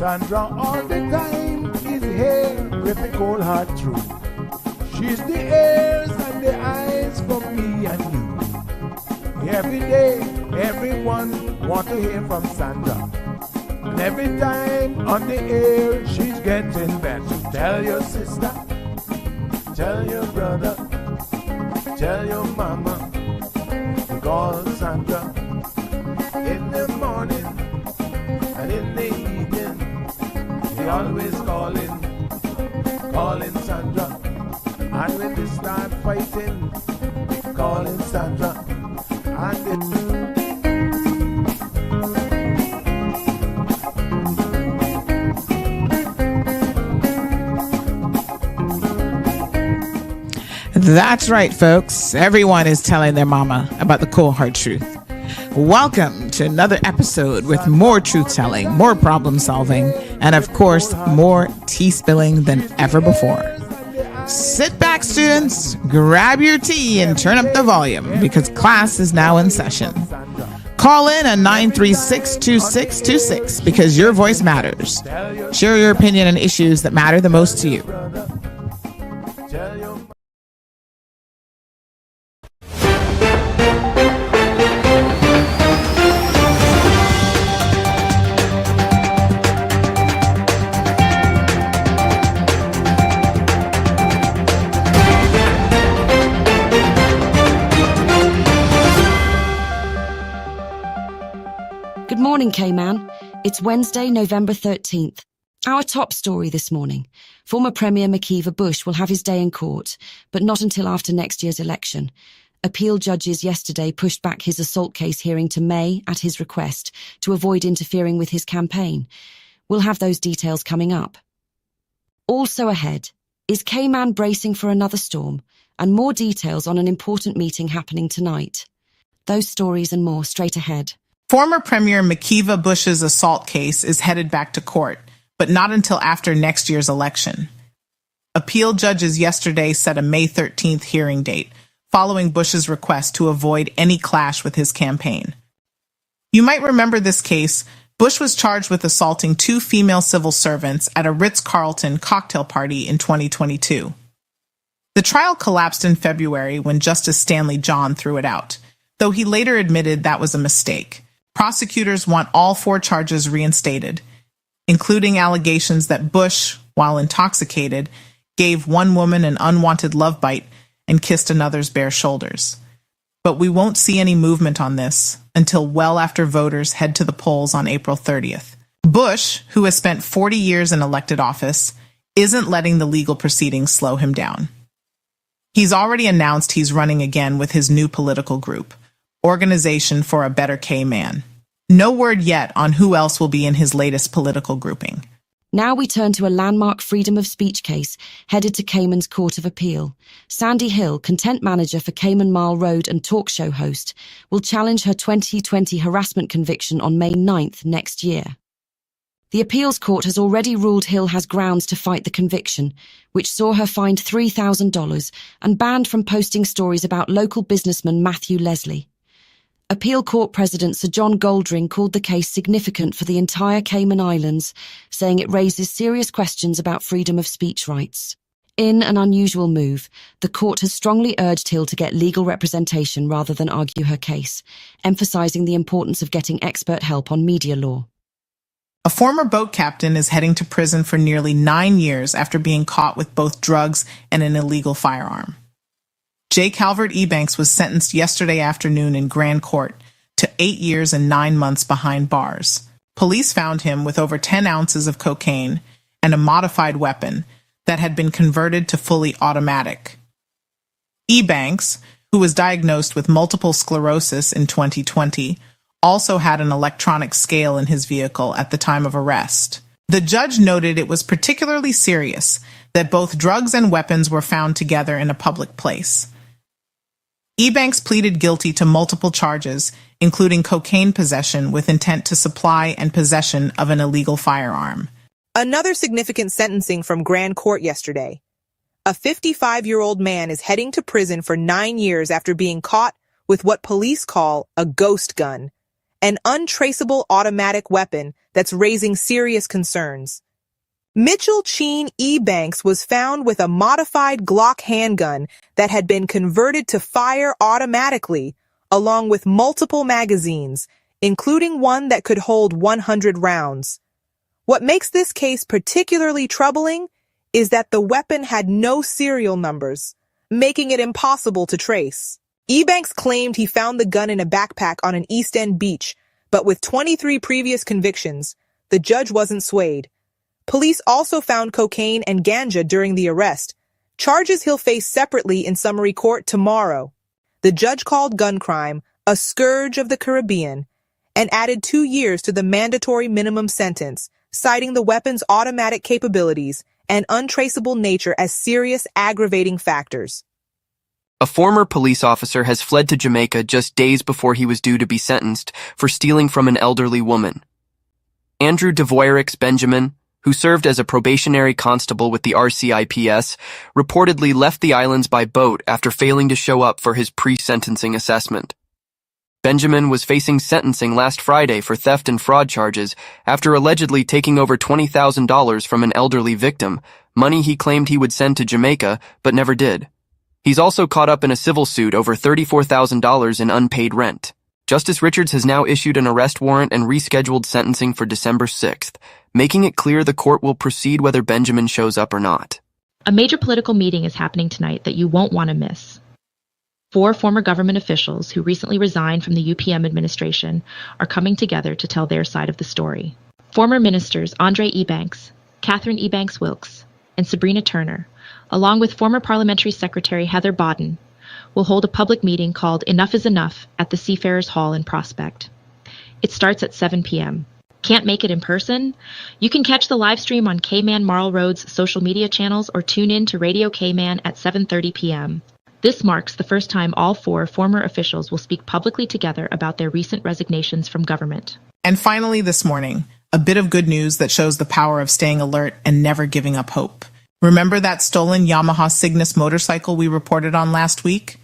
Sandra all the time is here with the cold hard truth. She's the ears and the eyes for me and you. Every day, everyone want to hear from Sandra. And every time on the air, she's getting better. Tell your sister, tell your brother, tell your mama, to call Sandra in the morning and in the evening. They always calling Sandra. And when they start fighting, they calling Sandra. That's right, folks. Everyone is telling their mama about the cold hard truth. Welcome to another episode with more truth-telling, more problem-solving, and of course, more tea spilling than ever before. Sit back, students, grab your tea and turn up the volume because class is now in session. Call in at 936-2626 because your voice matters. Share your opinion on issues that matter the most to you. Good morning, K-Man. It's Wednesday, November 13th. Our top story this morning. Former Premier McKeever Bush will have his day in court, but not until after next year's election. Appeal judges yesterday pushed back his assault case hearing to May at his request to avoid interfering with his campaign. We'll have those details coming up. Also ahead, is K-Man bracing for another storm? And more details on an important meeting happening tonight. Those stories and more straight ahead. Former Premier McKeever Bush's assault case is headed back to court, but not until after next year's election. Appeal judges yesterday set a May 13th hearing date, following Bush's request to avoid any clash with his campaign. You might remember this case. Bush was charged with assaulting 2 female civil servants at a Ritz-Carlton cocktail party in 2022. The trial collapsed in February when Justice Stanley John threw it out, though he later admitted that was a mistake. Prosecutors want all 4 charges reinstated, including allegations that Bush, while intoxicated, gave one woman an unwanted love bite and kissed another's bare shoulders. But we won't see any movement on this until well after voters head to the polls on April 30th. Bush, who has spent 40 years in elected office, isn't letting the legal proceedings slow him down. He's already announced he's running again with his new political group, Organization for a Better K-Man. No word yet on who else will be in his latest political grouping. Now we turn to a landmark freedom of speech case headed to Cayman's Court of Appeal. Sandy Hill, content manager for Cayman Mile Road and talk show host, will challenge her 2020 harassment conviction on May 9th next year. The appeals court has already ruled Hill has grounds to fight the conviction, which saw her fined $3,000 and banned from posting stories about local businessman Matthew Leslie. Appeal Court President Sir John Goldring called the case significant for the entire Cayman Islands, saying it raises serious questions about freedom of speech rights. In an unusual move, the court has strongly urged Hill to get legal representation rather than argue her case, emphasizing the importance of getting expert help on media law. A former boat captain is heading to prison for nearly 9 years after being caught with both drugs and an illegal firearm. J. Calvert Ebanks was sentenced yesterday afternoon in Grand Court to 8 years and 9 months behind bars. Police found him with over 10 ounces of cocaine and a modified weapon that had been converted to fully automatic. Ebanks, who was diagnosed with multiple sclerosis in 2020, also had an electronic scale in his vehicle at the time of arrest. The judge noted it was particularly serious that both drugs and weapons were found together in a public place. Ebanks pleaded guilty to multiple charges, including cocaine possession with intent to supply and possession of an illegal firearm. Another significant sentencing from Grand Court yesterday. A 55-year-old man is heading to prison for 9 years after being caught with what police call a ghost gun, an untraceable automatic weapon that's raising serious concerns. Mitchell Cheen Ebanks was found with a modified Glock handgun that had been converted to fire automatically, along with multiple magazines, including one that could hold 100 rounds. What makes this case particularly troubling is that the weapon had no serial numbers, making it impossible to trace. Ebanks claimed he found the gun in a backpack on an East End beach, but with 23 previous convictions, the judge wasn't swayed. Police also found cocaine and ganja during the arrest, charges he'll face separately in summary court tomorrow. The judge called gun crime a scourge of the Caribbean and added 2 years to the mandatory minimum sentence, citing the weapon's automatic capabilities and untraceable nature as serious aggravating factors. A former police officer has fled to Jamaica just days before he was due to be sentenced for stealing from an elderly woman. Andrew Devoirix Benjamin, who served as a probationary constable with the RCIPS, reportedly left the islands by boat after failing to show up for his pre-sentencing assessment. Benjamin was facing sentencing last Friday for theft and fraud charges after allegedly taking over $20,000 from an elderly victim, money he claimed he would send to Jamaica but never did. He's also caught up in a civil suit over $34,000 in unpaid rent. Justice Richards has now issued an arrest warrant and rescheduled sentencing for December 6th, making it clear the court will proceed whether Benjamin shows up or not. A major political meeting is happening tonight that you won't want to miss. 4 former government officials who recently resigned from the UPM administration are coming together to tell their side of the story. Former ministers Andre Ebanks, Catherine Ebanks-Wilkes, and Sabrina Turner, along with former Parliamentary Secretary Heather Bodden, will hold a public meeting called Enough is Enough at the Seafarers Hall in Prospect. It starts at 7 p.m. Can't make it in person? You can catch the live stream on Cayman Marl Road's social media channels or tune in to Radio Cayman at 7:30 p.m. This marks the first time all 4 former officials will speak publicly together about their recent resignations from government. And finally this morning, a bit of good news that shows the power of staying alert and never giving up hope. Remember that stolen Yamaha Cygnus motorcycle we reported on last week?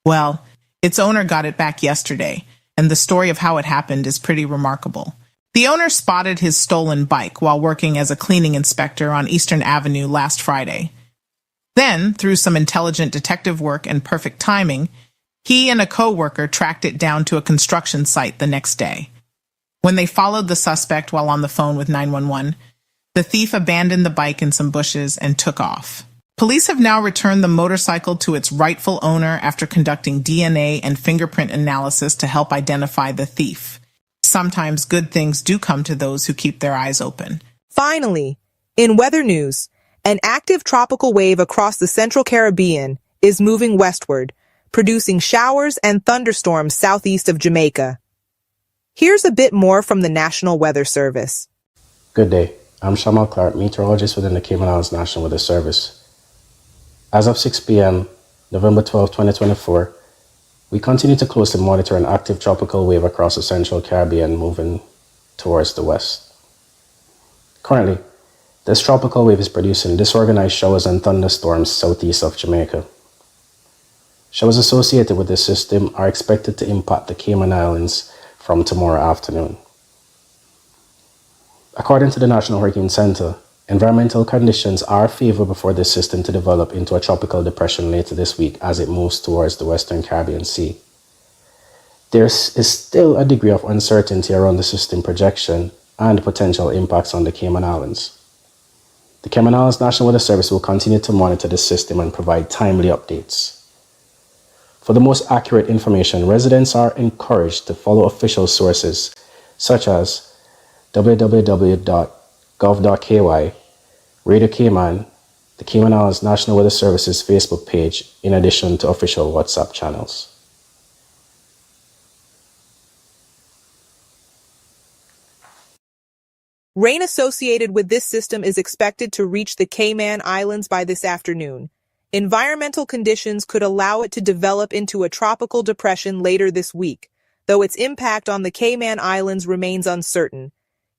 Well, its owner got it back yesterday, and the story of how it happened is pretty remarkable. The owner spotted his stolen bike while working as a cleaning inspector on Eastern Avenue last Friday. Then, through some intelligent detective work and perfect timing, he and a co-worker tracked it down to a construction site the next day. When they followed the suspect while on the phone with 911, the thief abandoned the bike in some bushes and took off. Police have now returned the motorcycle to its rightful owner after conducting DNA and fingerprint analysis to help identify the thief. Sometimes good things do come to those who keep their eyes open. Finally, in weather news, an active tropical wave across the central Caribbean is moving westward, producing showers and thunderstorms southeast of Jamaica. Here's a bit more from the National Weather Service. Good day. I'm Shamal Clark, meteorologist within the Cayman Islands National Weather Service. As of 6 p.m., November 12, 2024, we continue to closely monitor an active tropical wave across the central Caribbean moving towards the west. Currently, this tropical wave is producing disorganized showers and thunderstorms southeast of Jamaica. Showers associated with this system are expected to impact the Cayman Islands from tomorrow afternoon. According to the National Hurricane Center, environmental conditions are favorable for this system to develop into a tropical depression later this week as it moves towards the Western Caribbean Sea. There is still a degree of uncertainty around the system projection and potential impacts on the Cayman Islands. The Cayman Islands National Weather Service will continue to monitor the system and provide timely updates. For the most accurate information, residents are encouraged to follow official sources such as www.gov.ky, Radio Cayman, the Cayman Islands National Weather Service's Facebook page, in addition to official WhatsApp channels. Rain associated with this system is expected to reach the Cayman Islands by this afternoon, Environmental conditions could allow it to develop into a tropical depression later this week, though its impact on the Cayman Islands remains uncertain.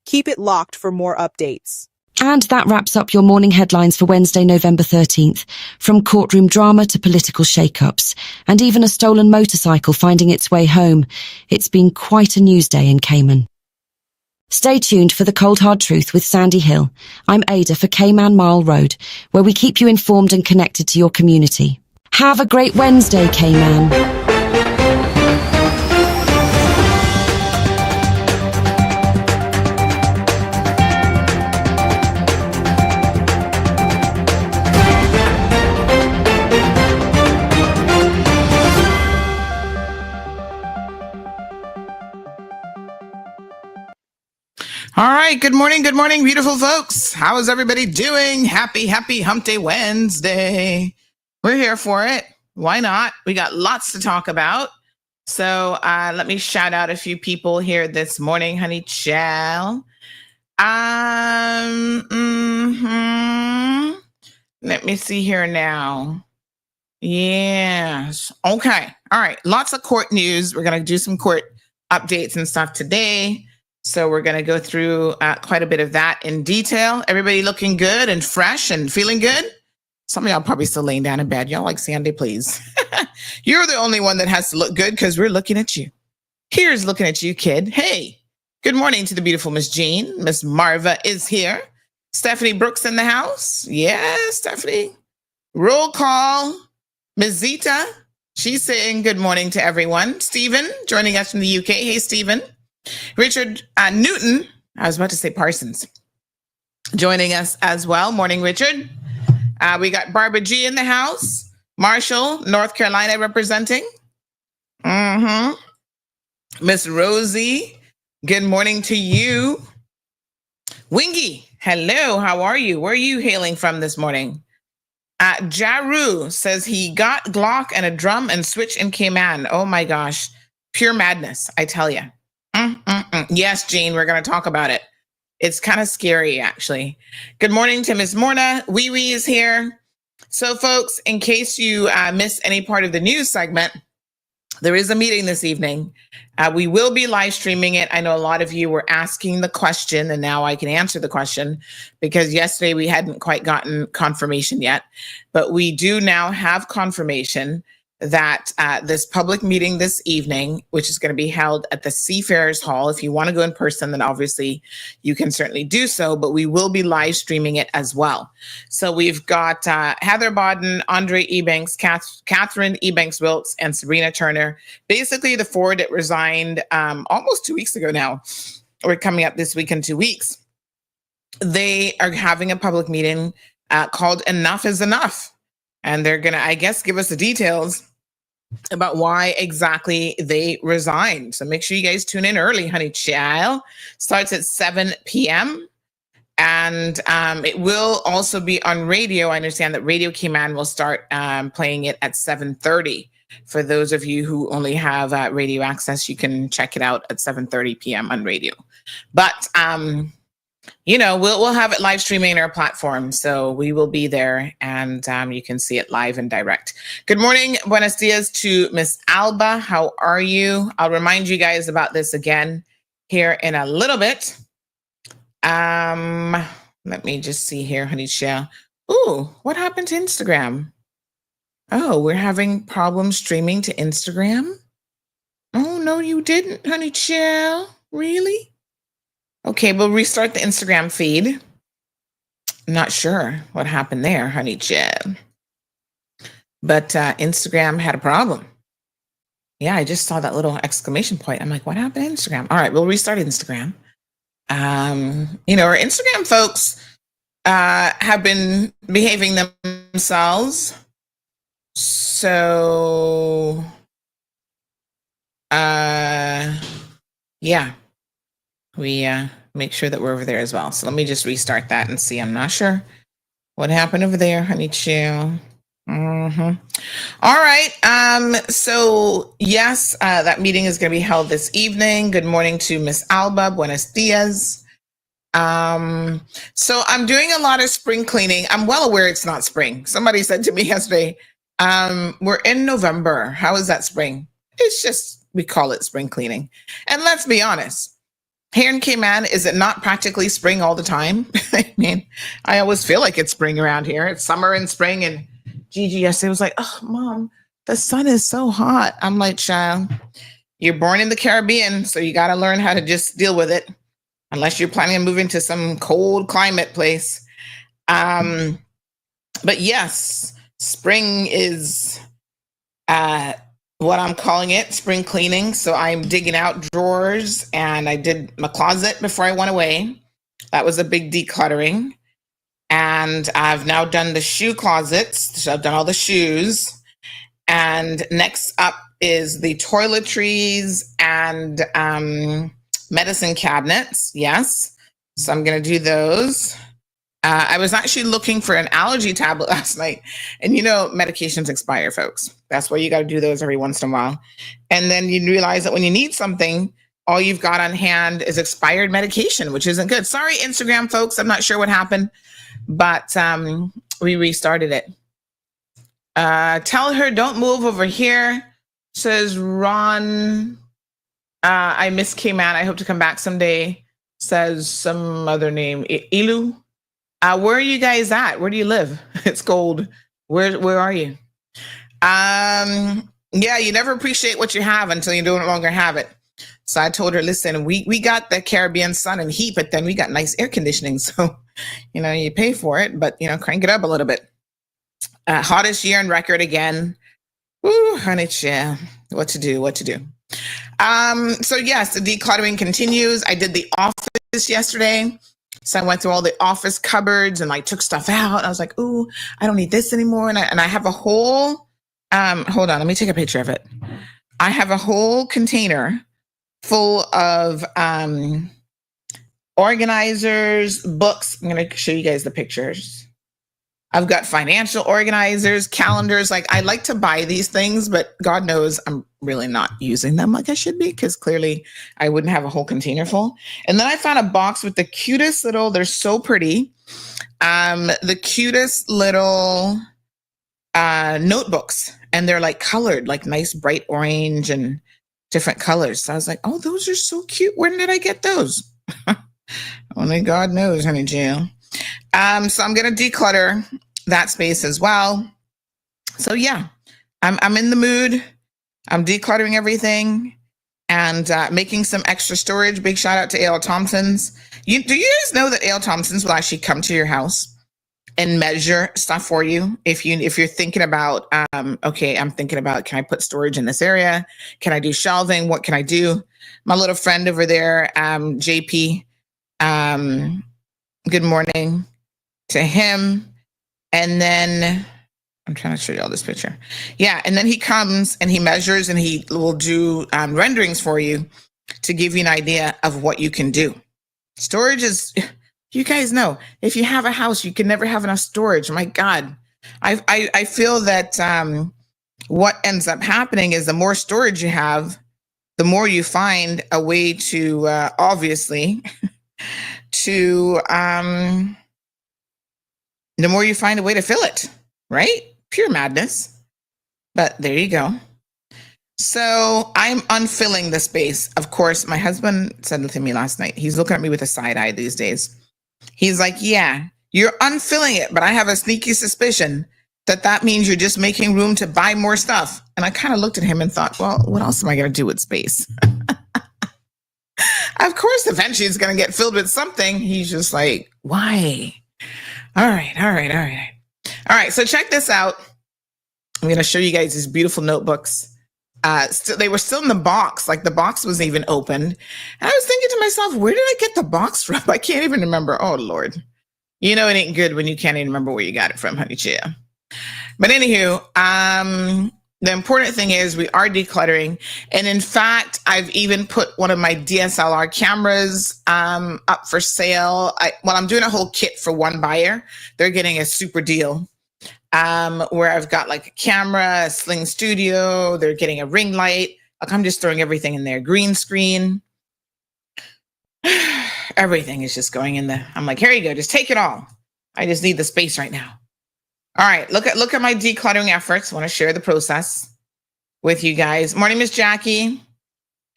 Keep it locked for more updates. And that wraps up your morning headlines for Wednesday, November 13th. From courtroom drama to political shake-ups, and even a stolen motorcycle finding its way home. It's been quite a news day in Cayman. Stay tuned for the Cold Hard Truth with Sandy Hill. I'm Ada for Cayman Mile Road, where we keep you informed and connected to your community. Have a great Wednesday, Cayman. All right. Good morning, beautiful folks. How is everybody doing? Happy Hump Day Wednesday. We're here for it. Why not? We got lots to talk about. So let me shout out a few people here this morning, honey child. Let me see here now. Yes. Okay. All right. Lots of court news. We're going to do some court updates and stuff today. So we're going to go through quite a bit of that in detail. Everybody looking good and fresh and feeling good? Some of y'all probably still laying down in bed. Y'all like Sandy, please. You're the only one that has to look good because we're looking at you. Here's looking at you, kid. Hey, good morning to the beautiful Miss Jean. Miss Marva is here. Stephanie Brooks in the house. Yeah, Stephanie. Roll call. Miss Zita. She's saying good morning to everyone. Stephen joining us from the UK. Hey, Stephen. Richard Newton, I was about to say Parsons, joining us as well. Morning, Richard. We got Barbara G in the house. Marshall, North Carolina representing. Miss Rosie, good morning to you. Wingy, hello, how are you? Where are you hailing from this morning? Jaru says he got Glock and a drum and switch in Cayman. Oh my gosh, pure madness, I tell you. Yes, Jean, we're going to talk about it. It's kind of scary, actually. Good morning to Miss Morna. Wee Wee is here. So, folks, in case you missed any part of the news segment, there is a meeting this evening. We will be live streaming it. I know a lot of you were asking the question, and now I can answer the question because yesterday we hadn't quite gotten confirmation yet. But we do now have confirmation that this public meeting this evening, which is going to be held at the Seafarers Hall. If you want to go in person, then obviously you can certainly do so, but we will be live streaming it as well. So we've got Heather Bodden, Andre Ebanks, Catherine Ebanks-Wilkes, and Sabrina Turner, basically the four that resigned almost 2 weeks ago now. We're coming up this week in 2 weeks. They are having a public meeting called Enough is Enough. And they're going to, I guess, give us the details about why exactly they resigned. So make sure you guys tune in early, honey child. Starts at 7 p.m. And it will also be on radio. I understand that Radio Cayman will start playing it at 7:30. For those of you who only have radio access, you can check it out at 7:30 p.m. on radio. But we'll have it live streaming on our platform, so we will be there, and you can see it live and direct. Good morning, buenos dias to Miss Alba. How are you? I'll remind you guys about this again here in a little bit. Let me just see here, honey child. Ooh, what happened to Instagram? Oh, we're having problems streaming to Instagram? Oh, no, you didn't, honey child. Really? Okay, we'll restart the Instagram feed. Not sure what happened there, honey child. But Instagram had a problem. Yeah, I just saw that little exclamation point. I'm like, what happened to Instagram? All right, we'll restart Instagram. Our Instagram folks have been behaving themselves. So, yeah. We make sure that we're over there as well. So let me just restart that and see. I'm not sure what happened over there, honey chill. All right. So yes, that meeting is going to be held this evening. Good morning to Miss Alba. Buenos dias. So I'm doing a lot of spring cleaning. I'm well aware it's not spring. Somebody said to me yesterday, we're in November. How is that spring? It's just, we call it spring cleaning. And let's be honest, here in Cayman, is it not practically spring all the time? I mean, I always feel like it's spring around here. It's summer and spring. And Gigi yesterday was like, oh, Mom, the sun is so hot. I'm like, child, you're born in the Caribbean, so you got to learn how to just deal with it. Unless you're planning on moving to some cold climate place. But yes, spring is what I'm calling it, spring cleaning. So I'm digging out drawers, and I did my closet before I went away. That was a big decluttering. And I've now done the shoe closets. So I've done all the shoes. And next up is the toiletries and medicine cabinets. Yes. So I'm going to do those. I was actually looking for an allergy tablet last night. And medications expire, folks. That's why you got to do those every once in a while. And then you realize that when you need something, all you've got on hand is expired medication, which isn't good. Sorry, Instagram folks. I'm not sure what happened, but we restarted it. Tell her don't move over here, says Ron. I miss Cayman. I hope to come back someday, says some other name. Ilu. Where are you guys at? Where do you live? It's cold. Where are you? Yeah, you never appreciate what you have until you no longer have it. So I told her, listen, we got the Caribbean sun and heat, but then we got nice air conditioning. So, you pay for it, but, crank it up a little bit. Hottest year on record again. Ooh, honey, yeah. What to do. So yes, the decluttering continues. I did the office yesterday. So I went through all the office cupboards and took stuff out. I was like, ooh, I don't need this anymore. And I have a whole, hold on, let me take a picture of it. I have a whole container full of organizers, books. I'm going to show you guys the pictures. I've got financial organizers, calendars. I like to buy these things, but God knows I'm really not using them like I should be, because clearly I wouldn't have a whole container full. And then I found a box with the cutest little, they're so pretty, the cutest little notebooks. And they're colored, nice bright orange and different colors. So I was like, oh, those are so cute. When did I get those? Only God knows, honey Jill. So I'm going to declutter that space as well. So yeah, I'm in the mood. I'm decluttering everything and making some extra storage. Big shout out to A.L. Thompson's. Do you guys know that A.L. Thompson's will actually come to your house and measure stuff for you? If you're thinking about, okay, I'm thinking about, can I put storage in this area? Can I do shelving? What can I do? My little friend over there, JP, good morning to him. And then I'm trying to show you all this picture. Yeah. And then he comes and he measures and he will do renderings for you to give you an idea of what you can do. Storage is, you guys know, if you have a house, you can never have enough storage. My God. I feel that what ends up happening is the more storage you have, the more you find a way to, obviously, the more you find a way to fill it, right? Pure madness. But there you go. So I'm unfilling the space. Of course, my husband said to me last night, he's looking at me with a side eye these days. He's like, yeah, you're unfilling it, but I have a sneaky suspicion that means you're just making room to buy more stuff. And I kind of looked at him and thought, well, what else am I going to do with space? Of course, eventually it's going to get filled with something. He's just like, why? All right. So check this out. I'm going to show you guys these beautiful notebooks. They were still in the box. The box wasn't even opened. And I was thinking to myself, where did I get the box from? I can't even remember. Oh, Lord. It ain't good when you can't even remember where you got it from, honey chia. But anywho, the important thing is we are decluttering. And in fact, I've even put one of my DSLR cameras up for sale. I'm doing a whole kit for one buyer. They're getting a super deal where I've got a camera, a Sling Studio. They're getting a ring light. I'm just throwing everything in there. Green screen. everything is just going in the, I'm like, here you go. Just take it all. I just need the space right now. All right. Look at my decluttering efforts. I want to share the process with you guys. Morning, Miss Jackie.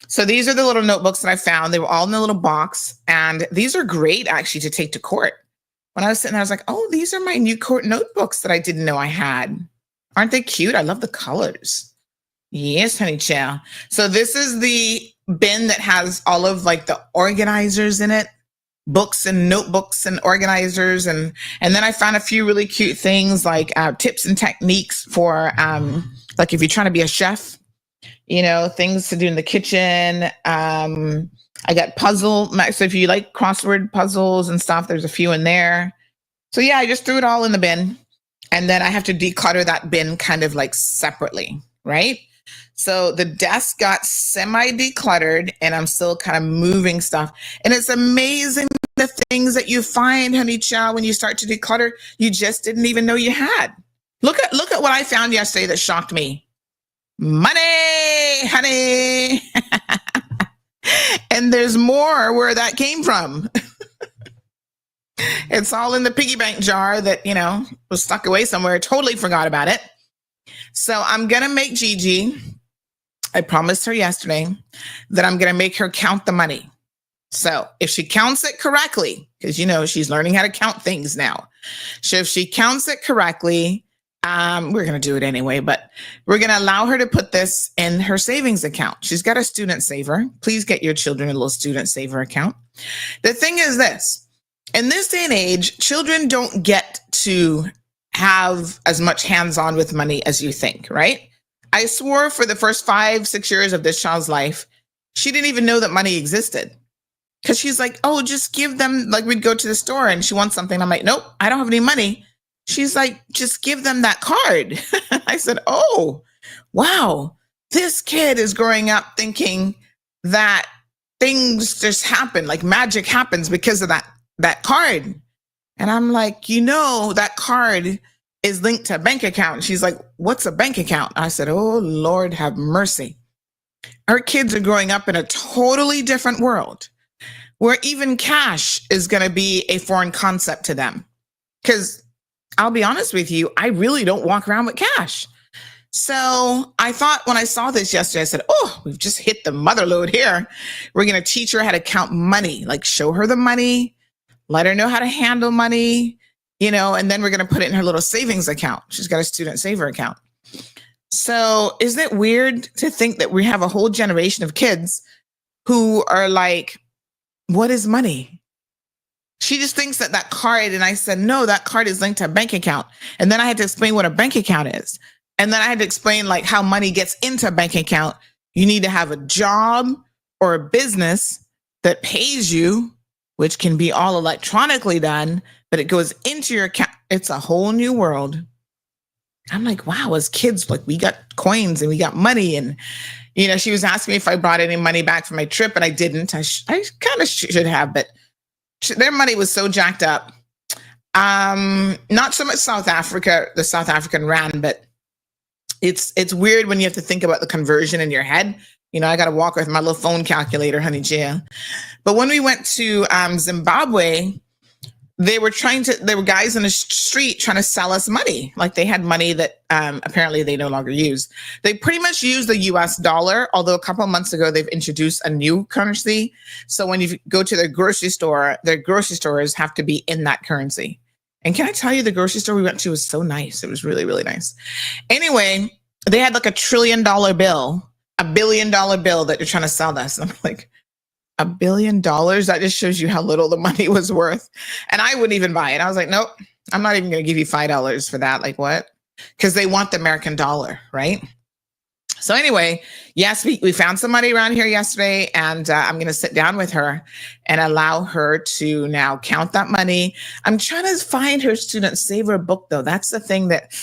So these are the little notebooks that I found. They were all in a little box. And these are great, actually, to take to court. When I was sitting there, I was like, oh, these are my new court notebooks that I didn't know I had. Aren't they cute? I love the colors. Yes, honey child. So this is the bin that has all of like the organizers in it, books and notebooks and organizers. And then I found a few really cute things like tips and techniques for like if you're trying to be a chef, things to do in the kitchen. I got puzzle. So if you like crossword puzzles and stuff, there's a few in there. So yeah, I just threw it all in the bin. And then I have to declutter that bin kind of like separately, right? So the desk got semi-decluttered and I'm still kind of moving stuff. And it's amazing the things that you find, honey child, when you start to declutter, you just didn't even know you had. Look at what I found yesterday that shocked me. Money, honey. And there's more where that came from. It's all in the piggy bank jar that, was stuck away somewhere. Totally forgot about it. So I'm going to make Gigi, I promised her yesterday that I'm going to make her count the money. So if she counts it correctly, because, she's learning how to count things now. So if she counts it correctly, we're going to do it anyway, but we're going to allow her to put this in her savings account. She's got a student saver. Please get your children a little student saver account. The thing is this, in this day and age, children don't get to have as much hands-on with money as you think, right? I swore for the first 5-6 years of this child's life, she didn't even know that money existed. Because she's like, oh, just give them, like we'd go to the store and she wants something. I'm like, nope, I don't have any money. She's like, just give them that card. I said, oh, wow. This kid is growing up thinking that things just happen, like magic happens because of that card. And I'm like, that card is linked to a bank account. She's like, what's a bank account? I said, oh, Lord, have mercy. Our kids are growing up in a totally different world where even cash is going to be a foreign concept to them. Because I'll be honest with you, I really don't walk around with cash. So I thought when I saw this yesterday, I said, oh, we've just hit the mother lode here. We're going to teach her how to count money, like show her the money, let her know how to handle money, and then we're going to put it in her little savings account. She's got a student saver account. So isn't it weird to think that we have a whole generation of kids who are like, what is money? She just thinks that card, and I said, no, that card is linked to a bank account. And then I had to explain what a bank account is. And then I had to explain like how money gets into a bank account. You need to have a job or a business that pays you, which can be all electronically done, but it goes into your account. It's a whole new world. I'm like, wow, as kids, like we got coins and we got money. And, she was asking me if I brought any money back from my trip, and I didn't. I kind of should have, but their money was so jacked up. Not so much South Africa, the South African rand, but it's weird when you have to think about the conversion in your head. I got to walk with my little phone calculator, honey Jill. But when we went to Zimbabwe, they were guys in the street trying to sell us money. Like they had money that apparently they no longer use. They pretty much use the US dollar, although a couple of months ago, they've introduced a new currency. So when you go to their grocery stores have to be in that currency. And can I tell you, the grocery store we went to was so nice. It was really, really nice. Anyway, they had like $1 trillion bill, $1 billion bill that they're trying to sell us. I'm like, $1 billion? That just shows you how little the money was worth. And I wouldn't even buy it. I was like, nope, I'm not even going to give you $5 for that. Like what? Because they want the American dollar, right? So anyway, yes, we found some money around here yesterday, and I'm going to sit down with her and allow her to now count that money. I'm trying to find her student saver book, though. That's the thing that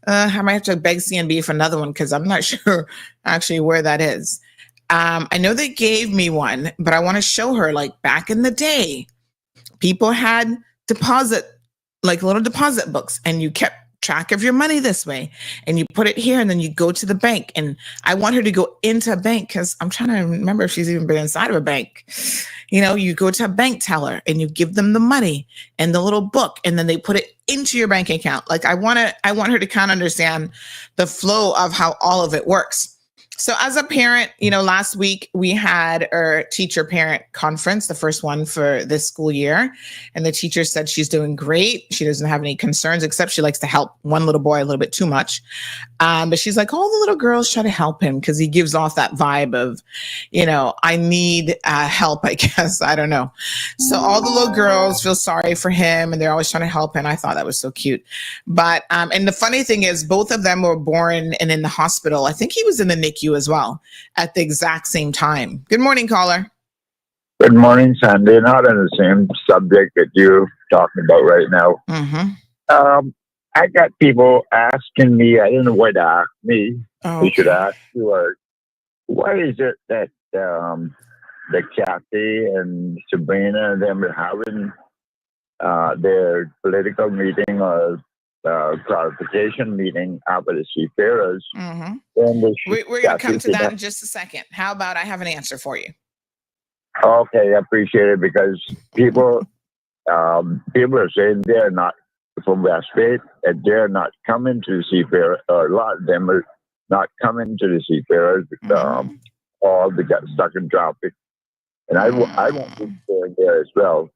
I might have to beg CNB for another one because I'm not sure actually where that is. I know they gave me one, but I want to show her, like back in the day, people had little deposit books, and you kept track of your money this way, and you put it here, and then you go to the bank. And I want her to go into a bank because I'm trying to remember if she's even been inside of a bank. You go to a bank teller and you give them the money and the little book, and then they put it into your bank account. Like I want her to kind of understand the flow of how all of it works. So as a parent, last week we had our teacher parent conference, the first one for this school year. And the teacher said she's doing great. She doesn't have any concerns, except she likes to help one little boy a little bit too much. But she's like, all the little girls try to help him because he gives off that vibe of, I need help, I guess. I don't know. So all the little girls feel sorry for him and they're always trying to help him. I thought that was so cute. But, and the funny thing is both of them were born and in the hospital. I think he was in the NICU as well at the exact same time. Good morning, caller. Good morning, Sandy. Not on the same subject that you're talking about right now. Mm-hmm. I got people asking me, I don't know what to ask me. They should ask you, why is it that the Kathy and Sabrina and them are having their political meeting or clarification meeting after the seafarers? Mm-hmm. We're going to come to that in just a second. How about I have an answer for you? Okay, I appreciate it, because people are saying they're not from West Bay, and they're not coming to the seafarers. A lot of them are not coming to the seafarers or they got stuck in traffic. And I won't be going there as well.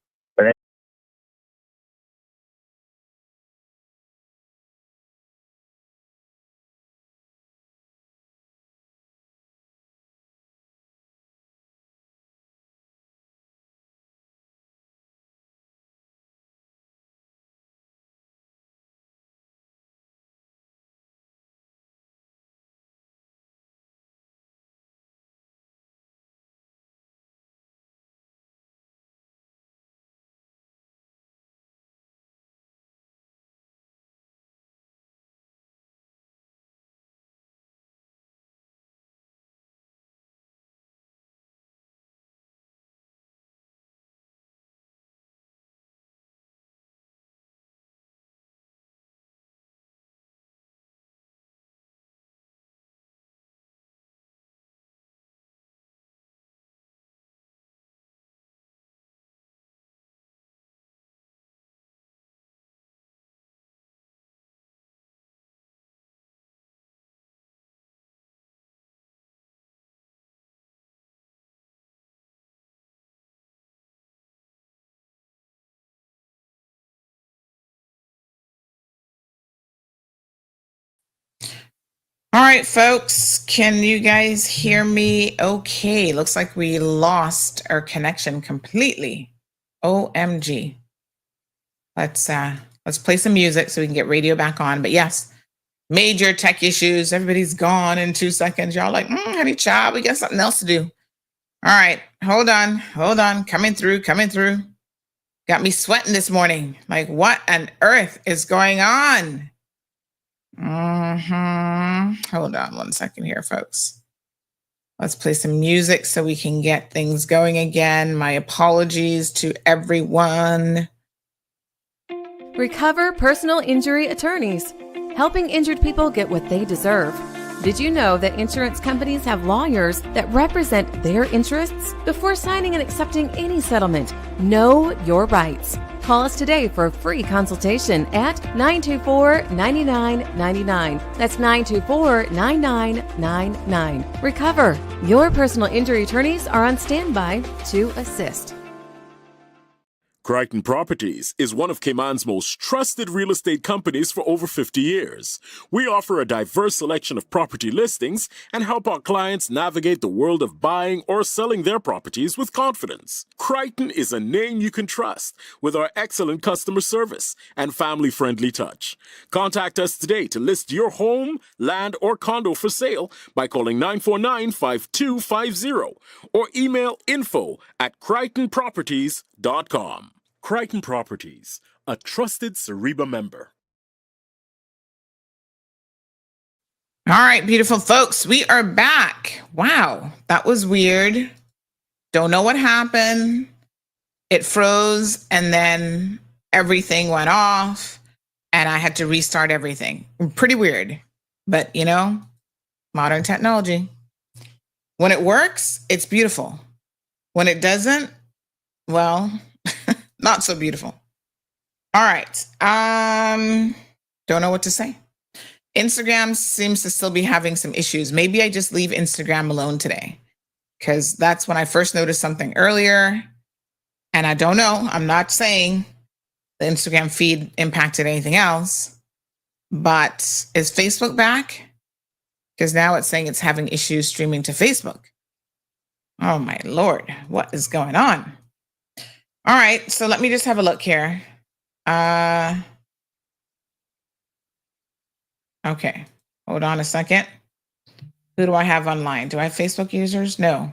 All right, folks, can you guys hear me okay? Looks like we lost our connection completely. OMG. Let's play some music so we can get radio back on. But yes, major tech issues. Everybody's gone in 2 seconds. Y'all like, honey child, we got something else to do. All right, hold on. Coming through. Got me sweating this morning. Like, what on earth is going on? Hold on 1 second here, folks. Let's play some music so we can get things going again. My apologies to everyone. Recover Personal Injury Attorneys, helping injured people get what they deserve. Did you know that insurance companies have lawyers that represent their interests? Before signing and accepting any settlement, know your rights. Call us today for a free consultation at 924-9999. That's 924-9999. Recover. Your personal injury attorneys are on standby to assist. Crichton Properties is one of Cayman's most trusted real estate companies for over 50 years. We offer a diverse selection of property listings and help our clients navigate the world of buying or selling their properties with confidence. Crichton is a name you can trust with our excellent customer service and family-friendly touch. Contact us today to list your home, land, or condo for sale by calling 949-5250 or email info@crichtonproperties.com. Crichton Properties, a trusted Cereba member. All right, beautiful folks, we are back. Wow, that was weird. Don't know what happened. It froze and then everything went off. and I had to restart everything. Pretty weird, but modern technology. When it works, it's beautiful. When it doesn't, well, not so beautiful. All right. Don't know what to say. Instagram seems to still be having some issues. Maybe I just leave Instagram alone today, because that's when I first noticed something earlier. And I don't know. I'm not saying the Instagram feed impacted anything else, but is Facebook back? Because now it's saying it's having issues streaming to Facebook. Oh my Lord, what is going on? All right, so let me just have a look here. Okay, hold on a second. Who do I have online? Do I have Facebook users? No.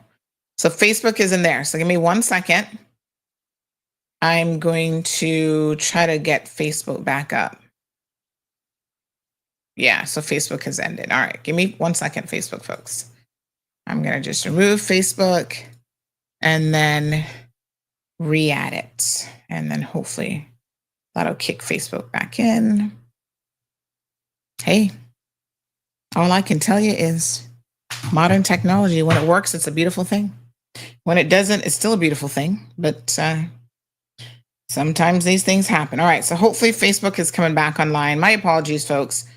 So Facebook is in there. So give me 1 second. I'm going to try to get Facebook back up. Yeah, so Facebook has ended. All right, give me 1 second, Facebook folks. I'm going to just remove Facebook and then re-add it. And then hopefully that'll kick Facebook back in. Hey, all I can tell you is modern technology, when it works, it's a beautiful thing. When it doesn't, it's still a beautiful thing. But sometimes these things happen. All right, so hopefully Facebook is coming back online. My apologies, folks.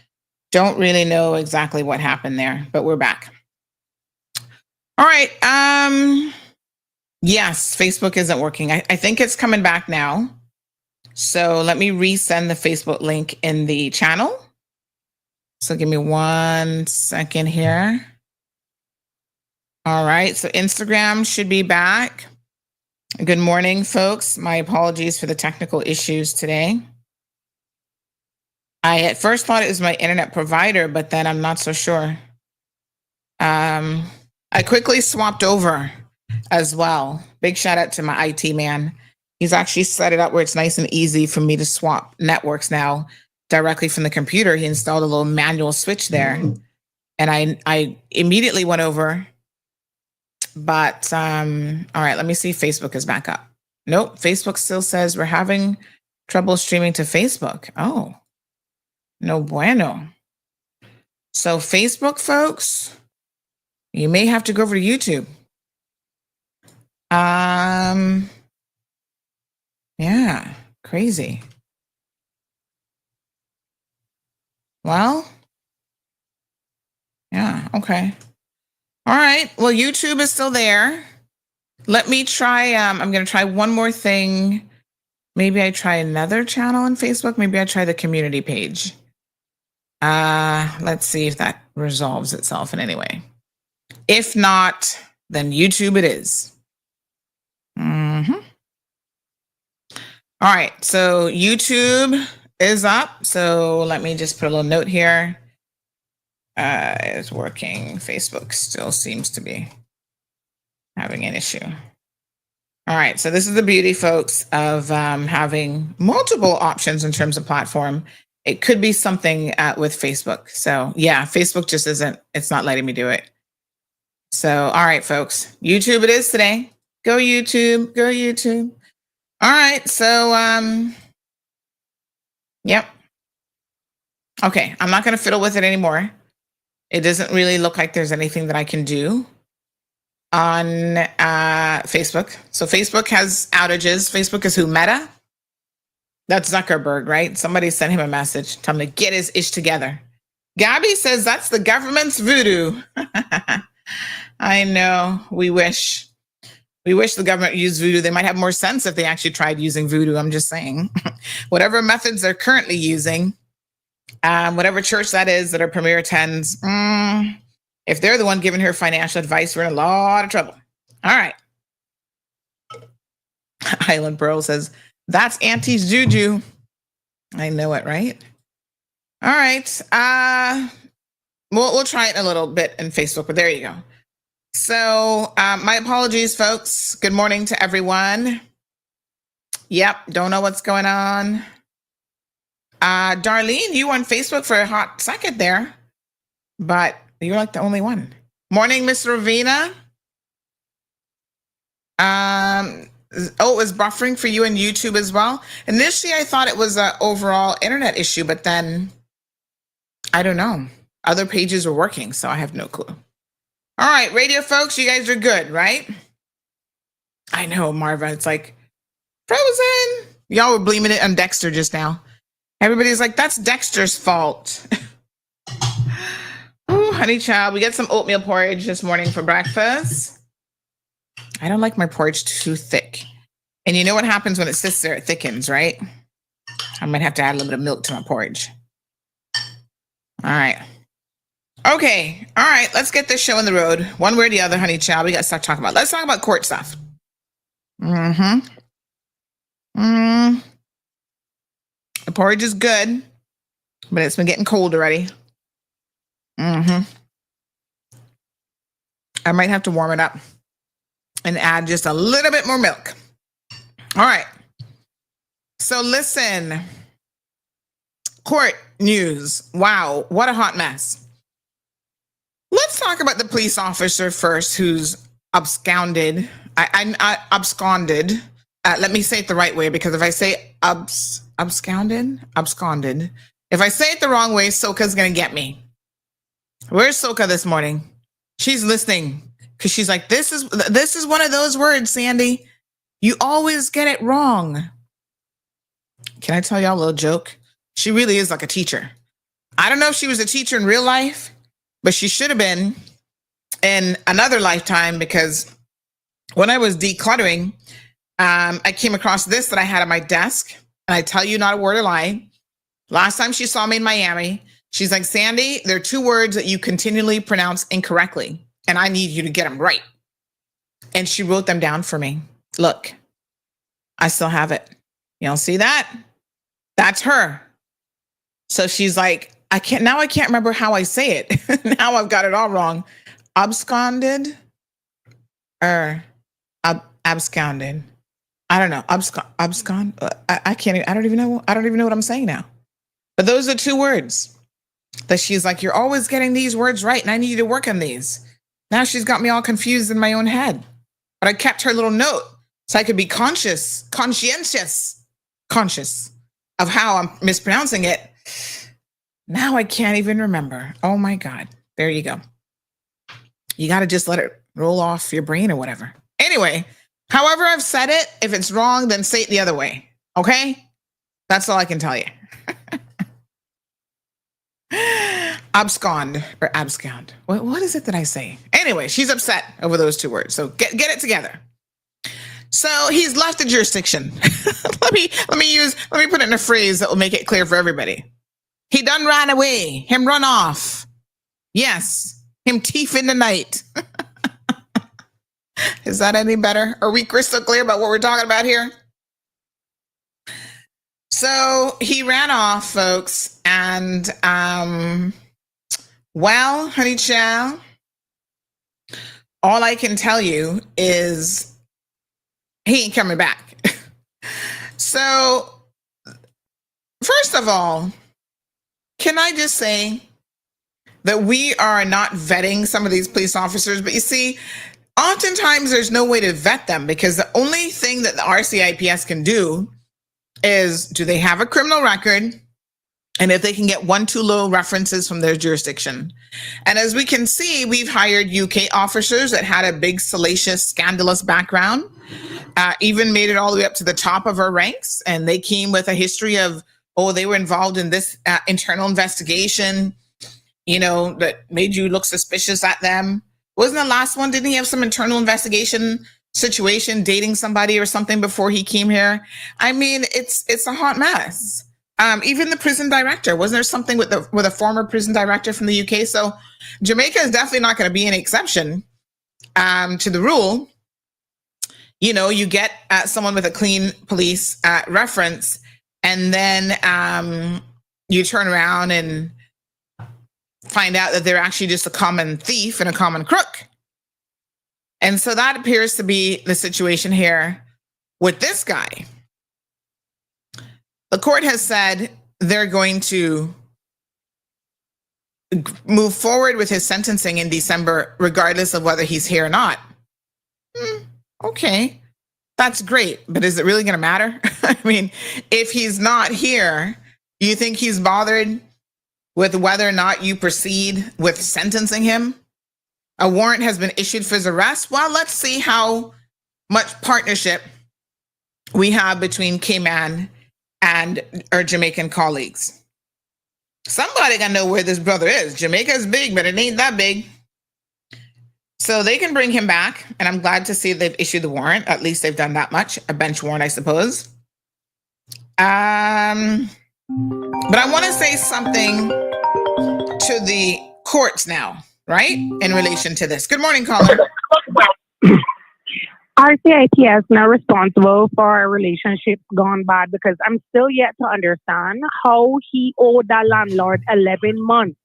Don't really know exactly what happened there, but we're back. All right. Yes, Facebook isn't working. I think it's coming back now. So let me resend the Facebook link in the channel. So give me 1 second here. All right. So Instagram should be back. Good morning, folks. My apologies for the technical issues today. I at first thought it was my internet provider, but then I'm not so sure. I quickly swapped over as well. Big shout out to my IT man. He's actually set it up where it's nice and easy for me to swap networks now directly from the computer. He installed a little manual switch there, and I immediately went over. But all right, let me see if Facebook is back up. Nope, Facebook still says we're having trouble streaming to Facebook. Oh, no bueno. So Facebook folks, you may have to go over to YouTube. Yeah, crazy. Well, yeah, okay. All right, well, YouTube is still there. Let me try, I'm going to try one more thing. Maybe I try another channel on Facebook. Maybe I try the community page. Let's see if that resolves itself in any way. If not, then YouTube it is. All right, so YouTube is up. So let me just put a little note here. It's working. Facebook still seems to be having an issue. All right, so this is the beauty, folks, of having multiple options in terms of platform. It could be something with Facebook. So yeah, Facebook just isn't, it's not letting me do it. So, all right, folks, YouTube it is today. Go YouTube, go YouTube. All right, so, yep. Okay, I'm not gonna fiddle with it anymore. It doesn't really look like there's anything that I can do on Facebook. So Facebook has outages. Facebook is who? Meta? That's Zuckerberg, right? Somebody sent him a message telling him to get his ish together. Gabby says that's the government's voodoo. I know. We wish the government used voodoo. They might have more sense if they actually tried using voodoo. I'm just saying. Whatever methods they're currently using, whatever church that is that our premier attends, if they're the one giving her financial advice, we're in a lot of trouble. All right. Highland Pearl says, that's Auntie's juju. I know it, right? All right. We'll try it a little bit in Facebook, but there you go. So my apologies, folks. Good morning to everyone. Yep, don't know what's going on. Darlene, you on Facebook for a hot second there, but you're like the only one. Morning, Miss Ravina. Oh, it was buffering for you in YouTube as well. Initially, I thought it was an overall internet issue, but then I don't know. Other pages were working, so I have no clue. All right, radio folks, you guys are good, right? I know, Marva. It's like frozen. Y'all were blaming it on Dexter just now. Everybody's like, that's Dexter's fault. Ooh, honey child, we get some oatmeal porridge this morning for breakfast. I don't like my porridge too thick. And you know what happens when it sits there? It thickens, right? I might have to add a little bit of milk to my porridge. All right. Okay. All right. Let's get this show on the road. One way or the other, honey child. We got to start talking about. Let's talk about court stuff. The porridge is good, but it's been getting cold already. I might have to warm it up and add just a little bit more milk. All right. So listen, court news. Wow, what a hot mess. Let's talk about the police officer first who's absconded. Absconded. Let me say it the right way, because if I say absconded. If I say it the wrong way, Soka's going to get me. Where's Soka this morning? She's listening because she's like, this is one of those words, Sandy. You always get it wrong. Can I tell y'all a little joke? She really is like a teacher. I don't know if she was a teacher in real life, but she should have been in another lifetime, because when I was decluttering, I came across this that I had on my desk, and I tell you not a word of lie. Last time she saw me in Miami, she's like, Sandy, there are 2 words that you continually pronounce incorrectly, and I need you to get them right. And she wrote them down for me. Look, I still have it. You don't see that? That's her. So she's like, I can't remember how I say it. Now I've got it all wrong. Absconded or absconded. I don't know. Abscond. I don't even know what I'm saying now. But those are 2 words that she's like, you're always getting these words right, and I need you to work on these. Now she's got me all confused in my own head. But I kept her little note so I could be conscious of how I'm mispronouncing it. Now I can't even remember. Oh my God. There you go. You got to just let it roll off your brain or whatever. Anyway, however I've said it, if it's wrong, then say it the other way. Okay? That's all I can tell you. Abscond or abscond. What is it that I say? Anyway, she's upset over those 2 words. So get it together. So he's left the jurisdiction. let me put it in a phrase that will make it clear for everybody. He done ran away. Him run off. Yes. Him thief in the night. Is that any better? Are we crystal clear about what we're talking about here? So he ran off, folks, and well, honey child, all I can tell you is he ain't coming back. So, first of all, can I just say that we are not vetting some of these police officers, but you see, oftentimes there's no way to vet them, because the only thing that the RCIPS can do is, do they have a criminal record? And if they can get 1 too low references from their jurisdiction. And as we can see, we've hired UK officers that had a big, salacious, scandalous background, even made it all the way up to the top of our ranks. And they came with a history of, they were involved in this internal investigation, that made you look suspicious at them. Wasn't the last one? Didn't he have some internal investigation situation, dating somebody or something before he came here? I mean, it's a hot mess. Even the prison director, wasn't there something with a former prison director from the UK? So Jamaica is definitely not going to be an exception to the rule. You get someone with a clean police reference, and then you turn around and find out that they're actually just a common thief and a common crook. And so that appears to be the situation here with this guy. The court has said they're going to move forward with his sentencing in December, regardless of whether he's here or not. Okay. That's great, but is it really going to matter? I mean, if he's not here, you think he's bothered with whether or not you proceed with sentencing him? A warrant has been issued for his arrest. Well, let's see how much partnership we have between Cayman and our Jamaican colleagues. Somebody got to know where this brother is. Jamaica is big, but it ain't that big. So they can bring him back, and I'm glad to see they've issued the warrant. At least they've done that much. A bench warrant, I suppose. But I want to say something to the courts now, right? In relation to this. Good morning, caller. RCIT is not responsible for a relationship gone bad because I'm still yet to understand how he owed that landlord 11 months,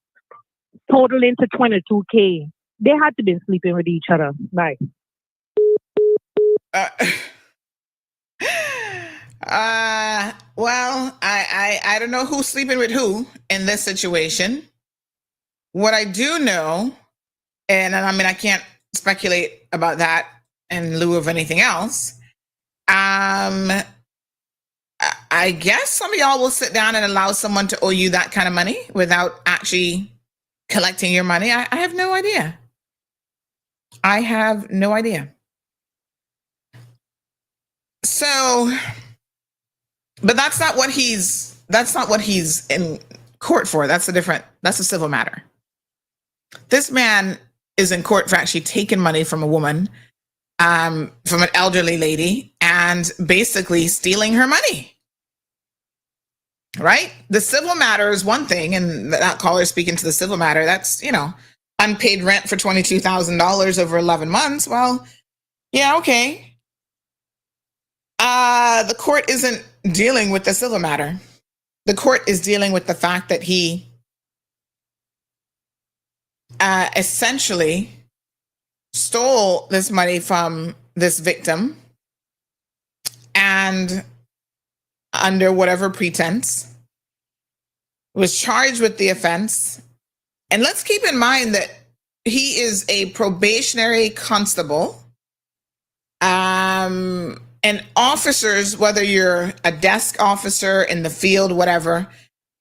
totaling to $22K. They had to be sleeping with each other. Bye. Well, I don't know who's sleeping with who in this situation. What I do know, and I mean, I can't speculate about that in lieu of anything else. I guess some of y'all will sit down and allow someone to owe you that kind of money without actually collecting your money. I have no idea. I have no idea. So, but that's not what he's in court for. That's a civil matter. This man is in court for actually taking money from a woman, from an elderly lady, and basically stealing her money. Right? The civil matter is one thing, and that caller speaking to the civil matter, that's, unpaid rent for $22,000 over 11 months. Well, yeah, okay. The court isn't dealing with the civil matter. The court is dealing with the fact that he essentially stole this money from this victim, and under whatever pretense was charged with the offense. And let's keep in mind that he is a probationary constable. And officers, whether you're a desk officer in the field, whatever,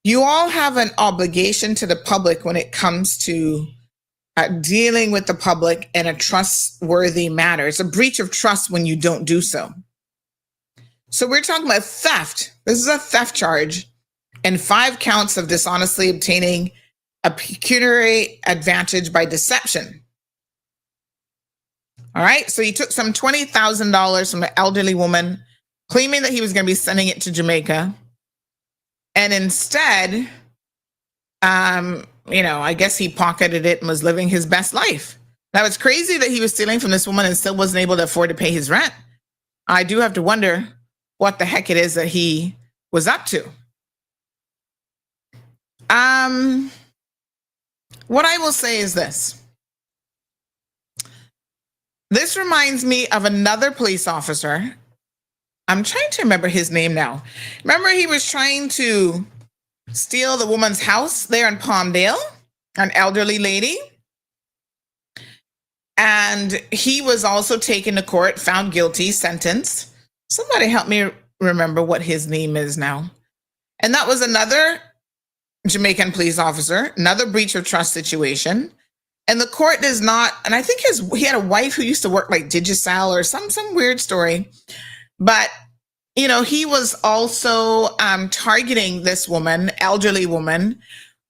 you all have an obligation to the public when it comes to dealing with the public in a trustworthy manner. It's a breach of trust when you don't do so. So we're talking about theft. This is a theft charge and 5 counts of dishonestly obtaining a pecuniary advantage by deception. All right. So he took some $20,000 from an elderly woman, claiming that he was going to be sending it to Jamaica. And instead, I guess he pocketed it and was living his best life. Now, it's crazy that he was stealing from this woman and still wasn't able to afford to pay his rent. I do have to wonder what the heck it is that he was up to. What I will say is this. This reminds me of another police officer. I'm trying to remember his name now. Remember, he was trying to steal the woman's house there in Palmdale, an elderly lady. And he was also taken to court, found guilty, sentenced. Somebody help me remember what his name is now. And that was another Jamaican police officer, another breach of trust situation. And the court does not, and I think he had a wife who used to work like Digicel or some weird story. But, he was also targeting this woman, elderly woman,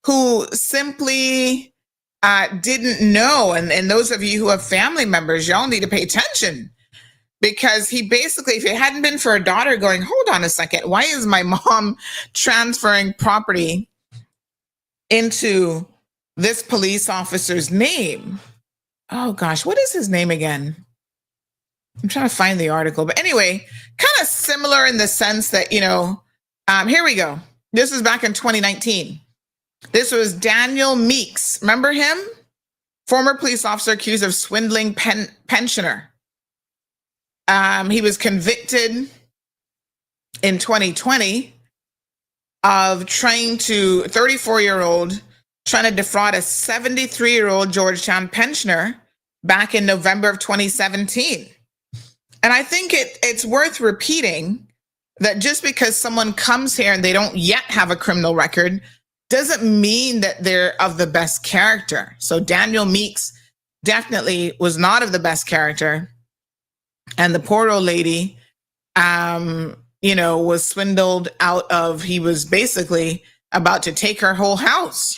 who simply didn't know. And those of you who have family members, y'all need to pay attention. Because he basically, if it hadn't been for a daughter going, hold on a second, why is my mom transferring property into this police officer's name? Oh gosh, what is his name again? I'm trying to find the article. But anyway, kind of similar in the sense that, here we go. This was back in 2019. This was Daniel Meeks. Remember him? Former police officer accused of swindling pensioner. He was convicted in 2020 of trying to, 34-year-old, trying to defraud a 73-year-old Georgetown pensioner back in November of 2017. And I think it's worth repeating that just because someone comes here and they don't yet have a criminal record doesn't mean that they're of the best character. So Daniel Meeks definitely was not of the best character. And the poor old lady, was swindled out of, he was basically about to take her whole house.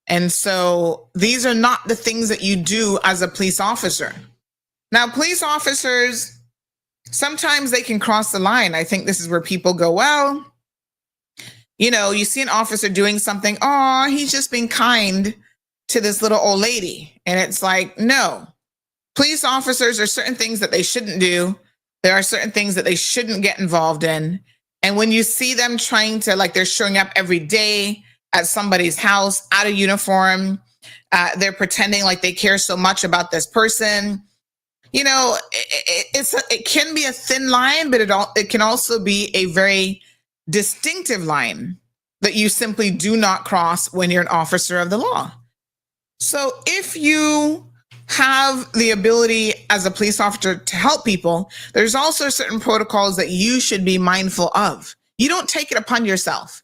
And so these are not the things that you do as a police officer. Now, police officers, sometimes they can cross the line. I think this is where people go, well, you see an officer doing something. Oh, he's just being kind to this little old lady. And it's like, no, police officers are certain things that they shouldn't do. There are certain things that they shouldn't get involved in. And when you see them trying to, like, they're showing up every day at somebody's house out of uniform, they're pretending like they care so much about this person. It can be a thin line, but it can also be a very distinctive line that you simply do not cross when you're an officer of the law. So if you have the ability as a police officer to help people, there's also certain protocols that you should be mindful of. You don't take it upon yourself,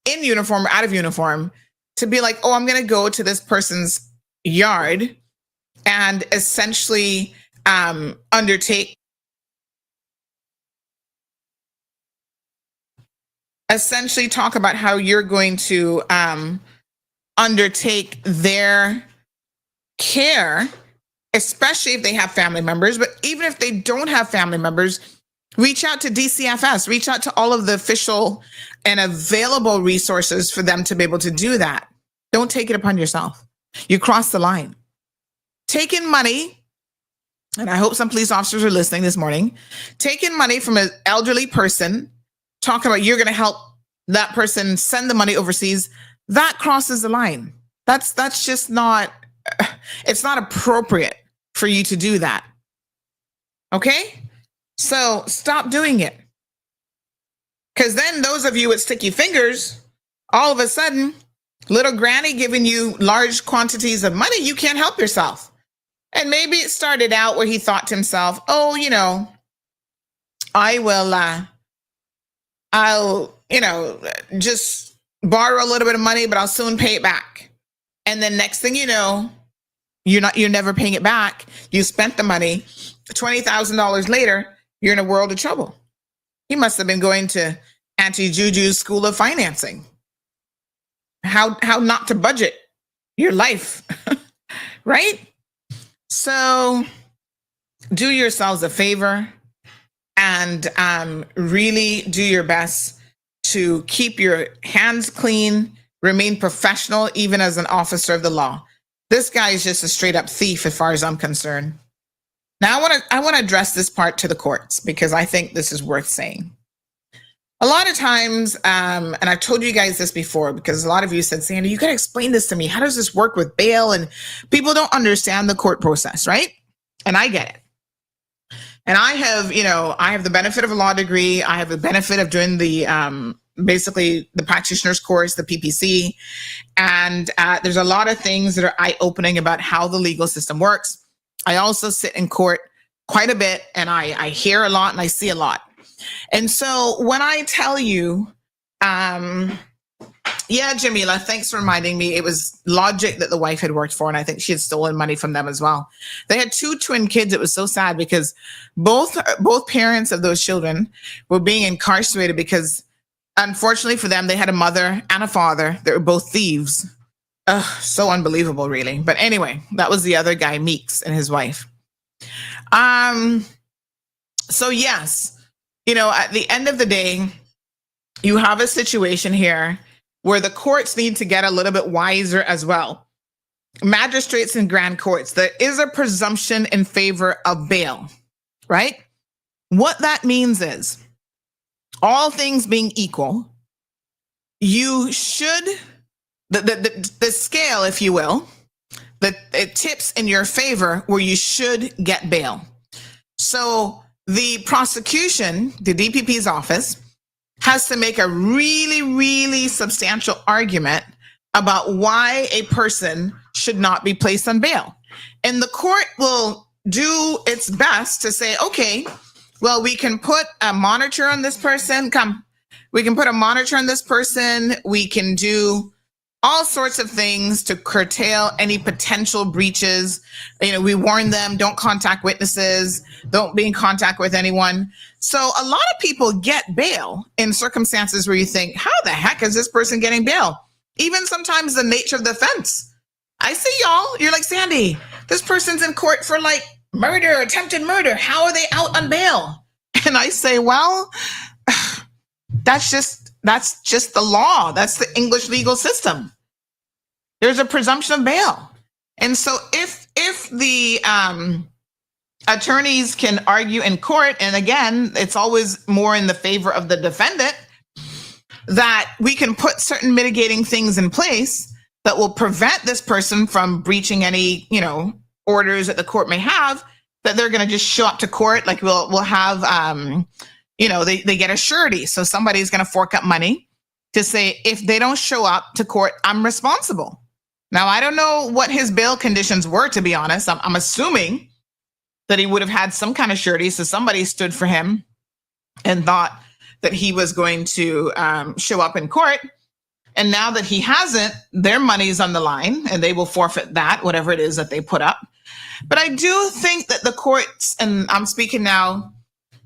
in uniform or out of uniform, to be like, oh, I'm going to go to this person's yard and essentially talk about how you're going to undertake their care, especially if they have family members. But even if they don't have family members, reach out to DCFS, reach out to all of the official and available resources for them to be able to do that. Don't take it upon yourself. You cross the line. Taking money, and I hope some police officers are listening this morning, taking money from an elderly person, talking about you're going to help that person send the money overseas, that crosses the line. That's just not, it's not appropriate for you to do that. Okay? So stop doing it. Because then those of you with sticky fingers, all of a sudden, little granny giving you large quantities of money, you can't help yourself. And maybe it started out where he thought to himself, oh, I'll just borrow a little bit of money, but I'll soon pay it back. And then next thing you know, you're never paying it back. You spent the money. $20,000 later, you're in a world of trouble. He must have been going to Auntie Juju's School of Financing. How not to budget your life, right? So do yourselves a favor and really do your best to keep your hands clean, remain professional, even as an officer of the law. This guy is just a straight up thief as far as I'm concerned. Now I want to address this part to the courts because I think this is worth saying. A lot of times, and I've told you guys this before because a lot of you said, Sandy, you got to explain this to me. How does this work with bail? And people don't understand the court process, right? And I get it. And I have the benefit of a law degree. I have the benefit of doing the, basically the practitioner's course, the PPC. And there's a lot of things that are eye-opening about how the legal system works. I also sit in court quite a bit and I hear a lot and I see a lot. And so when I tell you, Jamila, thanks for reminding me. It was Logic that the wife had worked for, and I think she had stolen money from them as well. They had 2 twin kids. It was so sad because both parents of those children were being incarcerated because, unfortunately for them, they had a mother and a father that were both thieves. Ugh, so unbelievable, really. But anyway, that was the other guy, Meeks, and his wife. So yes. At the end of the day, you have a situation here where the courts need to get a little bit wiser as well. Magistrates and grand courts, there is a presumption in favor of bail, right? What that means is, all things being equal, you should, the scale, if you will, it tips in your favor where you should get bail. So the prosecution, the DPP's office, has to make a really, really substantial argument about why a person should not be placed on bail. And the court will do its best to say, okay, well, we can put a monitor on this person. We can put a monitor on this person. We can do all sorts of things to curtail any potential breaches. We warn them, don't contact witnesses, don't be in contact with anyone. So a lot of people get bail in circumstances where you think, how the heck is this person getting bail? Even sometimes the nature of the offense. I see y'all, you're like, Sandy, this person's in court for like murder, attempted murder. How are they out on bail? And I say, well, that's just the law. That's the English legal system. There's a presumption of bail. And so if the attorneys can argue in court, and again, it's always more in the favor of the defendant, that we can put certain mitigating things in place that will prevent this person from breaching any, orders that the court may have, that they're going to just show up to court. Like we'll have, they get a surety. So somebody's going to fork up money to say, if they don't show up to court, I'm responsible. Now, I don't know what his bail conditions were, to be honest. I'm assuming that he would have had some kind of surety. So somebody stood for him and thought that he was going to show up in court. And now that he hasn't, their money's on the line and they will forfeit that, whatever it is that they put up. But I do think that the courts, and I'm speaking now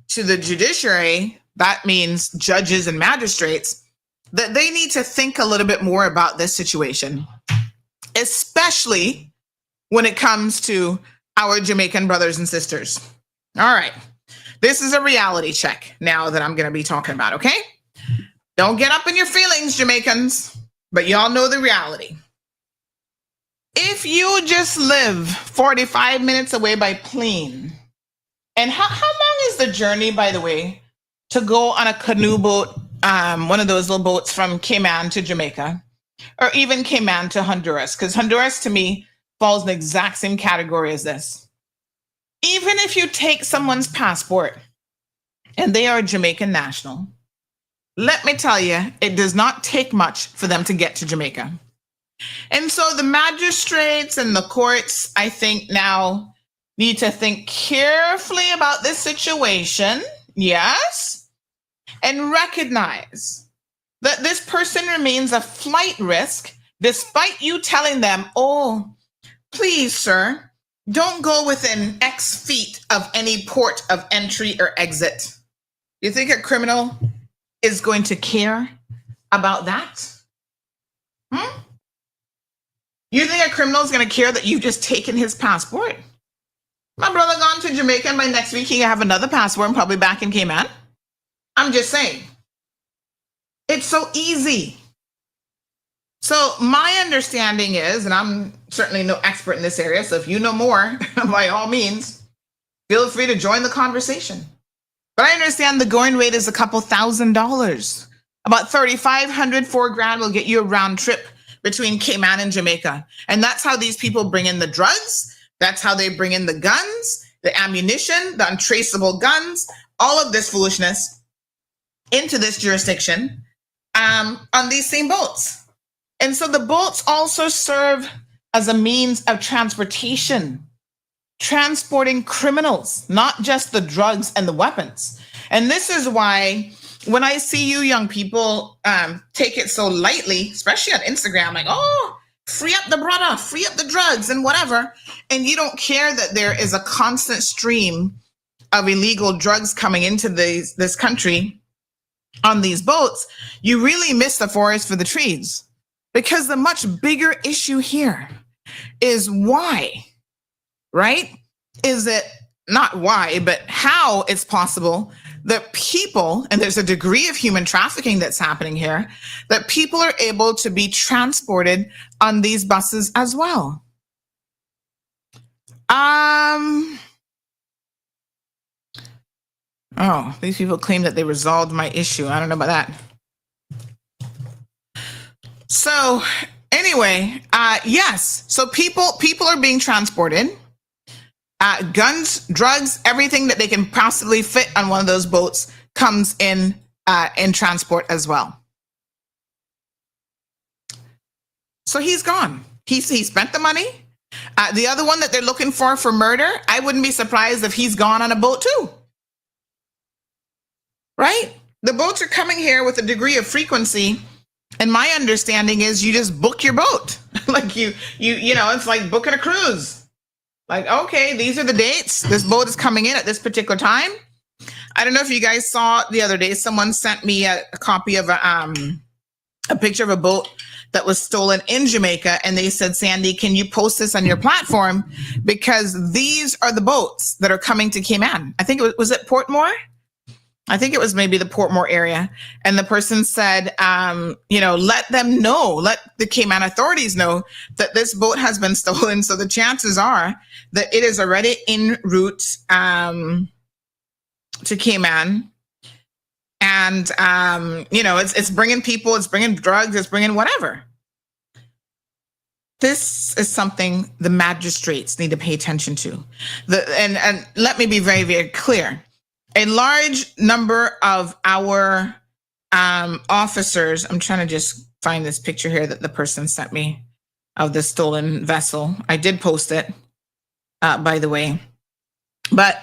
to the judiciary, that means judges and magistrates, that they need to think a little bit more about this situation, especially when it comes to our Jamaican brothers and sisters. All right. This is a reality check now that I'm going to be talking about, okay? Don't get up in your feelings, Jamaicans, but y'all know the reality. If you just live 45 minutes away by plane, and how long is the journey, by the way, to go on a canoe boat, one of those little boats from Cayman to Jamaica, or even Cayman to Honduras? Because Honduras, to me, falls in the exact same category as this. Even if you take someone's passport and they are a Jamaican national, let me tell you, it does not take much for them to get to Jamaica. And so the magistrates and the courts, I think now need to think carefully about this situation, yes, and recognize that this person remains a flight risk despite you telling them, oh, please, sir, don't go within X feet of any port of entry or exit. You think a criminal is going to care about that? You think a criminal is going to care that you've just taken his passport? My brother gone to Jamaica, and by next week he can have another passport and probably back in Cayman. I'm just saying. It's so easy. So my understanding is, and I'm certainly no expert in this area, so if you know more, by all means, feel free to join the conversation. But I understand the going rate is a couple $1,000s. About $3,500, $4,000 will get you a round trip between Cayman and Jamaica. And that's how these people bring in the drugs. That's how they bring in the guns, the ammunition, the untraceable guns, all of this foolishness into this jurisdiction on these same boats. And so the boats also serve as a means of transportation, transporting criminals, not just the drugs and the weapons. And this is why when I see you young people take it so lightly, especially on Instagram, like, oh, free up the brother, free up the drugs and whatever. And you don't care that there is a constant stream of illegal drugs coming into this country on these boats, you really miss the forest for the trees. Because the much bigger issue here is why, right? Is it not why, but how it's possible that people, and there's a degree of human trafficking that's happening here, that people are able to be transported on these buses as well. Oh, these people claim that they resolved my issue. I don't know about that. So anyway, yes. So people are being transported. Guns, drugs, everything that they can possibly fit on one of those boats comes in transport as well. So he's gone. He spent the money. The other one that they're looking for murder, I wouldn't be surprised if he's gone on a boat too. Right? The boats are coming here with a degree of frequency. And my understanding is you just book your boat. Like you know, it's like booking a cruise. Like, okay, these are the dates. This boat is coming in at this particular time. I don't know if you guys saw the other day, someone sent me a copy of a picture of a boat that was stolen in Jamaica. And they said, Sandy, can you post this on your platform? Because these are the boats that are coming to Cayman. I think was it Portmore? I think it was maybe the Portmore area. And the person said, let them know, let the Cayman authorities know that this boat has been stolen. So the chances are that it is already en route to Cayman. And, it's bringing people, it's bringing drugs, it's bringing whatever. This is something the magistrates need to pay attention to. And let me be very, very clear. A large number of our officers, I'm trying to just find this picture here that the person sent me of the stolen vessel. I did post it, by the way. But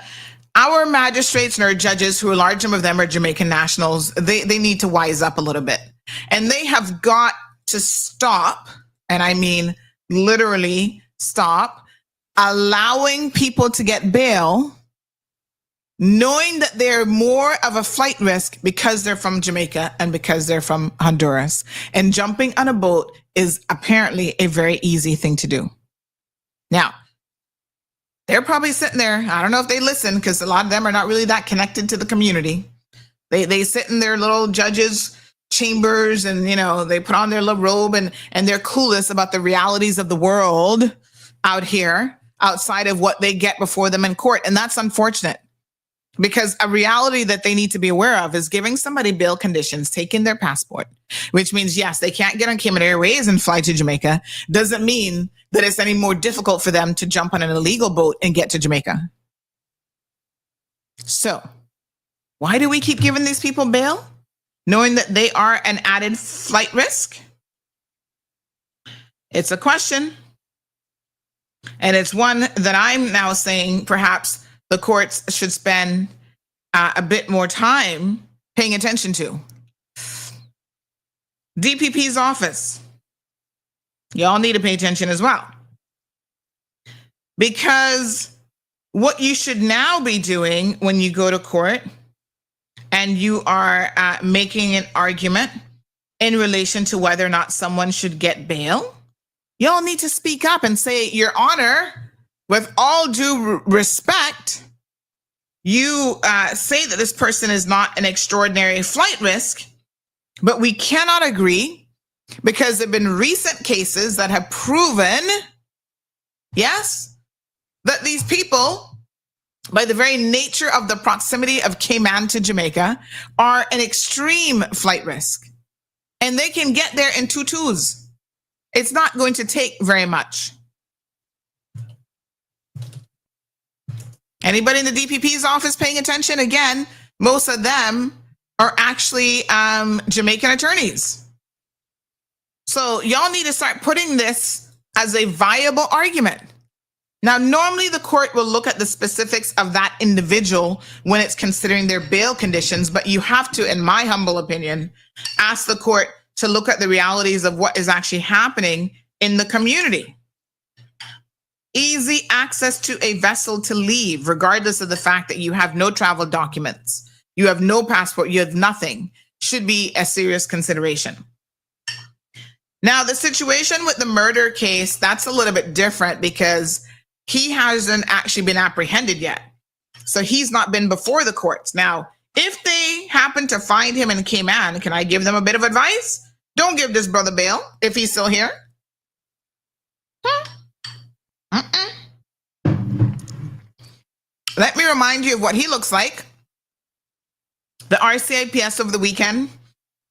our magistrates and our judges, who a large number of them are Jamaican nationals, they need to wise up a little bit. And they have got to stop, and I mean literally stop, allowing people to get bail knowing that they're more of a flight risk because they're from Jamaica and because they're from Honduras. And jumping on a boat is apparently a very easy thing to do. Now, they're probably sitting there. I don't know if they listen because a lot of them are not really that connected to the community. They sit in their little judges' chambers and, they put on their little robe and they're clueless about the realities of the world out here, outside of what they get before them in court. And that's unfortunate. Because a reality that they need to be aware of is giving somebody bail conditions, taking their passport, which means, yes, they can't get on Cayman Airways and fly to Jamaica, doesn't mean that it's any more difficult for them to jump on an illegal boat and get to Jamaica. So, why do we keep giving these people bail, knowing that they are an added flight risk? It's a question. And it's one that I'm now saying perhaps the courts should spend a bit more time paying attention to. DPP's office. Y'all need to pay attention as well. Because what you should now be doing when you go to court and you are making an argument in relation to whether or not someone should get bail, y'all need to speak up and say, Your Honor, with all due respect, you say that this person is not an extraordinary flight risk, but we cannot agree because there have been recent cases that have proven, yes, that these people, by the very nature of the proximity of Cayman to Jamaica, are an extreme flight risk. And they can get there in 2 twos. It's not going to take very much. Anybody in the DPP's office paying attention? Again, most of them are actually Jamaican attorneys. So y'all need to start putting this as a viable argument. Now, normally the court will look at the specifics of that individual when it's considering their bail conditions, but you have to, in my humble opinion, ask the court to look at the realities of what is actually happening in the community. Easy access to a vessel to leave, regardless of the fact that you have no travel documents, you have no passport, you have nothing, should be a serious consideration. Now, the situation with the murder case, that's a little bit different because he hasn't actually been apprehended yet. So he's not been before the courts. Now, if they happen to find him in Cayman, can I give them a bit of advice? Don't give this brother bail if he's still here. Let me remind you of what he looks like. The RCIPS over the weekend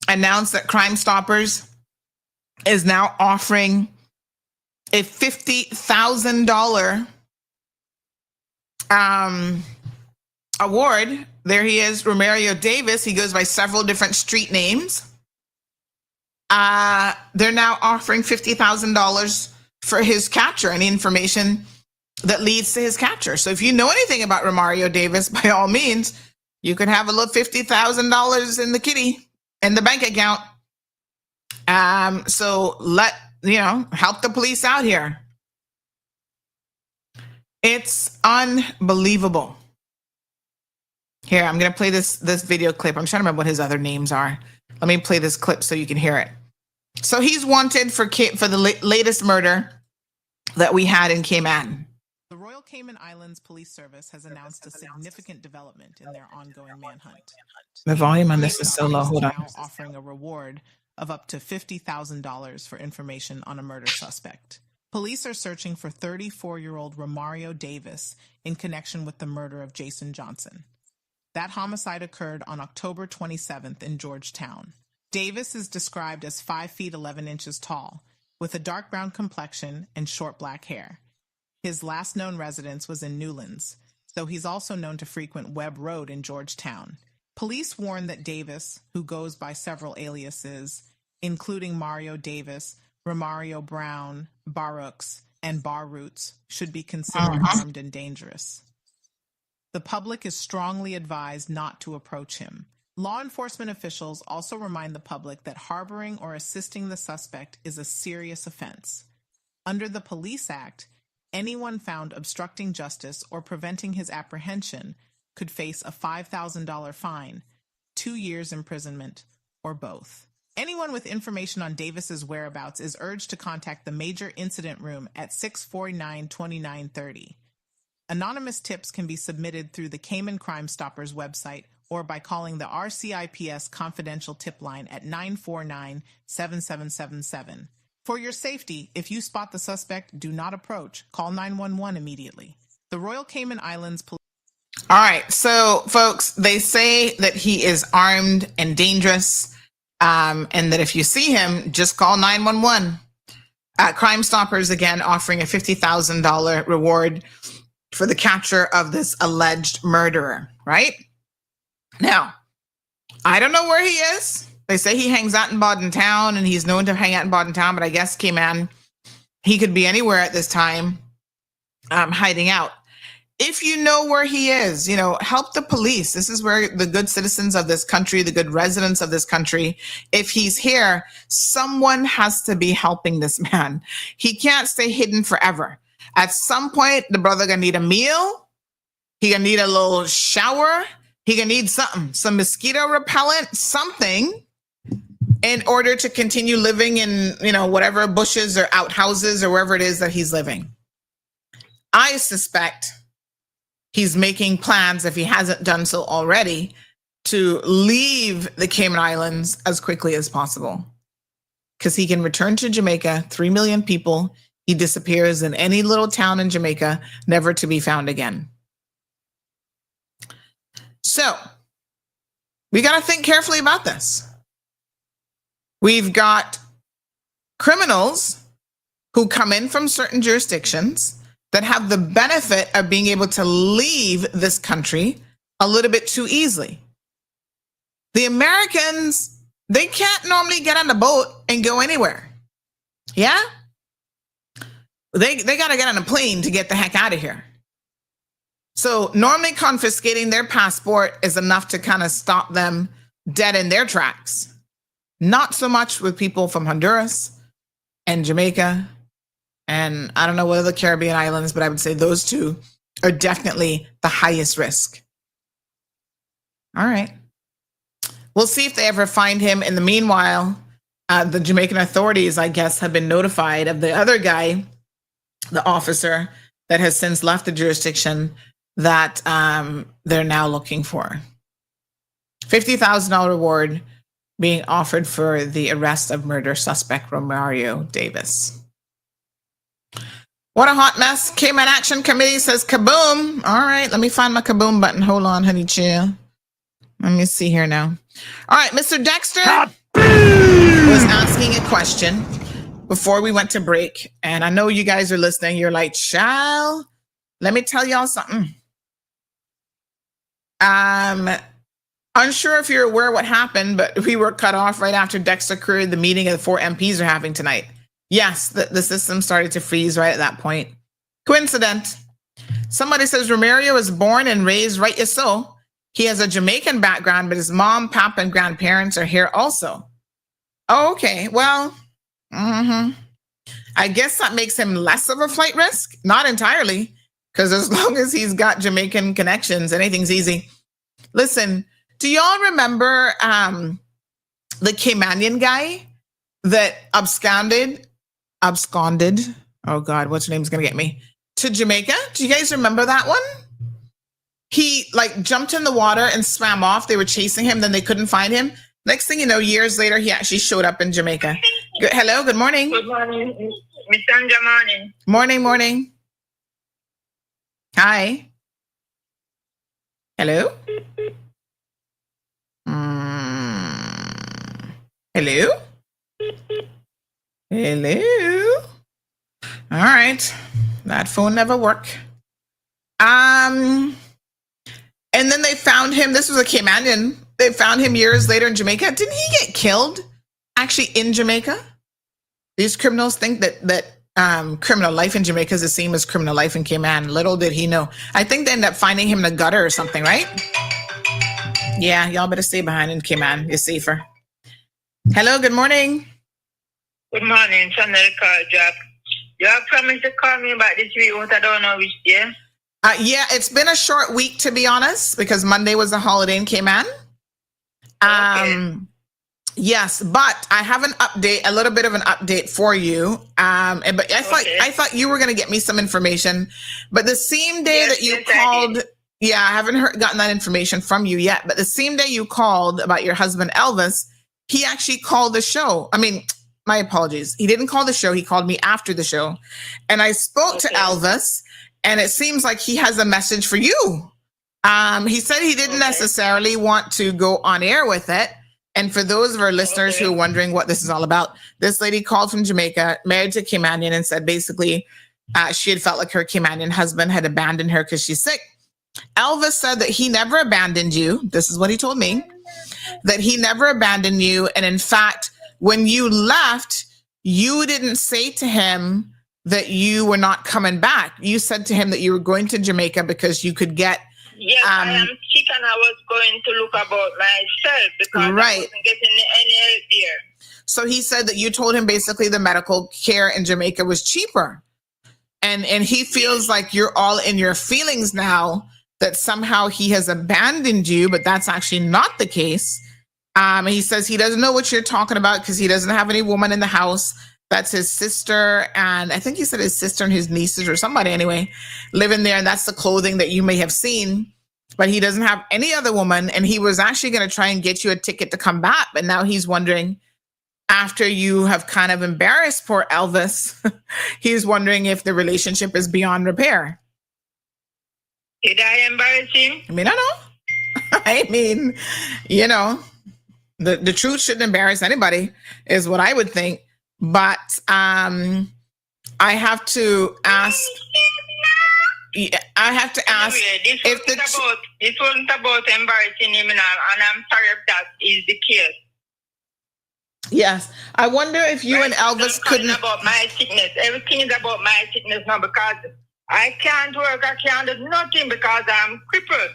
announced that Crime Stoppers is now offering a $50,000 award. There he is, Romario Davis. He goes by several different street names. They're now offering $50,000 for his capture, any information that leads to his capture. So if you know anything about Romario Davis, by all means, you could have a little $50,000 in the kitty, in the bank account. So help the police out here. It's unbelievable. Here, I'm going to play this video clip. I'm trying to remember what his other names are. Let me play this clip so you can hear it. So he's wanted for the latest murder that we had in Cayman. The Royal Cayman Islands Police Service has announced a significant development in their ongoing manhunt. The volume on this is so low. Hold on. Now offering a reward of up to $50,000 for information on a murder suspect. Police are searching for 34-year-old Romario Davis in connection with the murder of Jason Johnson. That homicide occurred on October 27th in Georgetown. Davis is described as 5 feet 11 inches tall, with a dark brown complexion and short black hair. His last known residence was in Newlands, though he's also known to frequent Webb Road in Georgetown. Police warn that Davis, who goes by several aliases, including Mario Davis, Romario Brown, Barrooks, and Bar Roots, should be considered armed and dangerous. The public is strongly advised not to approach him. Law enforcement officials also remind the public that harboring or assisting the suspect is a serious offense. Under the Police Act, anyone found obstructing justice or preventing his apprehension could face a $5,000 fine, 2 years imprisonment, or both. Anyone with information on Davis's whereabouts is urged to contact the Major Incident Room at 649-2930. Anonymous tips can be submitted through the Cayman Crime Stoppers website or by calling the RCIPS confidential tip line at 949-7777. For your safety, if you spot the suspect, do not approach. Call 911 immediately. The Royal Cayman Islands Police. All right, so folks, they say that he is armed and dangerous, and that if you see him, just call 911. Crime Stoppers, again, offering a $50,000 reward for the capture of this alleged murderer, right? Now, I don't know where he is. They say he hangs out in Bodden Town, and he's known to hang out in Bodden Town, but I guess, Cayman, he could be anywhere at this time, hiding out. If you know where he is, help the police. This is where the good citizens of this country, the good residents of this country, if he's here, someone has to be helping this man. He can't stay hidden forever. At some point, the brother gonna need a meal. He gonna need a little shower. He gonna need something, some mosquito repellent, something, in order to continue living in, whatever bushes or outhouses or wherever it is that he's living. I suspect he's making plans, if he hasn't done so already, to leave the Cayman Islands as quickly as possible, because he can return to Jamaica, 3 million people. He disappears in any little town in Jamaica, never to be found again. So we got to think carefully about this. We've got criminals who come in from certain jurisdictions that have the benefit of being able to leave this country a little bit too easily. The Americans, they can't normally get on the boat and go anywhere. Yeah? They got to get on a plane to get the heck out of here. So normally confiscating their passport is enough to kind of stop them dead in their tracks. Not so much with people from Honduras and Jamaica, and I don't know what other Caribbean islands, but I would say those two are definitely the highest risk. All right. We'll see if they ever find him. In the meanwhile, the Jamaican authorities, I guess, have been notified of the other guy, the officer that has since left the jurisdiction, that they're now looking for. $50,000 reward being offered for the arrest of murder suspect Romario Davis. What a hot mess. Cayman Action Committee says kaboom. All right, let me find my kaboom button. Hold on, honey, chill. Let me see here now. All right, Mr. Dexter was asking a question before we went to break. And I know you guys are listening. You're like, child, let me tell y'all something. Unsure if you're aware what happened, but we were cut off right after Dexter created the meeting of the 4 MPs are having tonight. Yes, the system started to freeze right at that point. Coincident. Somebody says Romario was born and raised right so. He has a Jamaican background, but his mom, pop, and grandparents are here also. Oh, okay. Well, I guess that makes him less of a flight risk. Not entirely, because as long as he's got Jamaican connections, anything's easy. Listen, do y'all remember the Caymanian guy that absconded? Oh God, what's her name's gonna get me? To Jamaica? Do you guys remember that one? He like jumped in the water and swam off. They were chasing him, then they couldn't find him. Next thing you know, years later, he actually showed up in Jamaica. Hello, good morning. Good morning, Miss Sandra. Morning. Morning. Hi. Hello? Hello? Hello? All right. That phone never worked. And then they found him. This was a Caymanian. They found him years later in Jamaica. Didn't he get killed actually in Jamaica? These criminals think that criminal life in Jamaica is the same as criminal life in Cayman. Little did he know. I think they ended up finding him in a gutter or something, right? Yeah, y'all better stay behind in Cayman. You're safer. Hello, good morning. Good morning, Channel Call Jack. You have promised to call me about this week, but I don't know which day. Yeah, it's been a short week, to be honest, because Monday was a holiday in Cayman. Okay. Yes, but I have a little bit of an update for you. But I thought you were going to get me some information. But the same day that you called, I haven't gotten that information from you yet. But the same day you called about your husband Elvis, he actually called the show. I mean, my apologies. He didn't call the show. He called me after the show, and I spoke to Elvis. And it seems like he has a message for you. He said he didn't necessarily want to go on air with it. And for those of our listeners who are wondering what this is all about, this lady called from Jamaica, married to a Caymanian, and said basically she had felt like her Caymanian husband had abandoned her because she's sick. Elvis said that he never abandoned you. This is what he told me, that he never abandoned you. And in fact, when you left, you didn't say to him that you were not coming back. You said to him that you were going to Jamaica because you could get... Yes, I am sick and I was going to look about myself because I wasn't getting any help there. So he said that you told him basically the medical care in Jamaica was cheaper. And he feels like you're all in your feelings now that somehow he has abandoned you, but that's actually not the case. He says he doesn't know what you're talking about because he doesn't have any woman in the house. That's his sister, and I think he said his sister and his nieces or somebody anyway, living there, and that's the clothing that you may have seen, but he doesn't have any other woman, and he was actually going to try and get you a ticket to come back, but now he's wondering, after you have kind of embarrassed poor Elvis, he's wondering if the relationship is beyond repair. Did I embarrass him? I mean, I know. I mean, you know, the truth shouldn't embarrass anybody, is what I would think. But I have to ask. I have to ask. Anyway, this wasn't about embarrassing him, and I'm sorry if that is the case. Yes, I wonder if you and Elvis couldn't. About my sickness, everything is about my sickness now because I can't work. I can't do nothing because I'm crippled.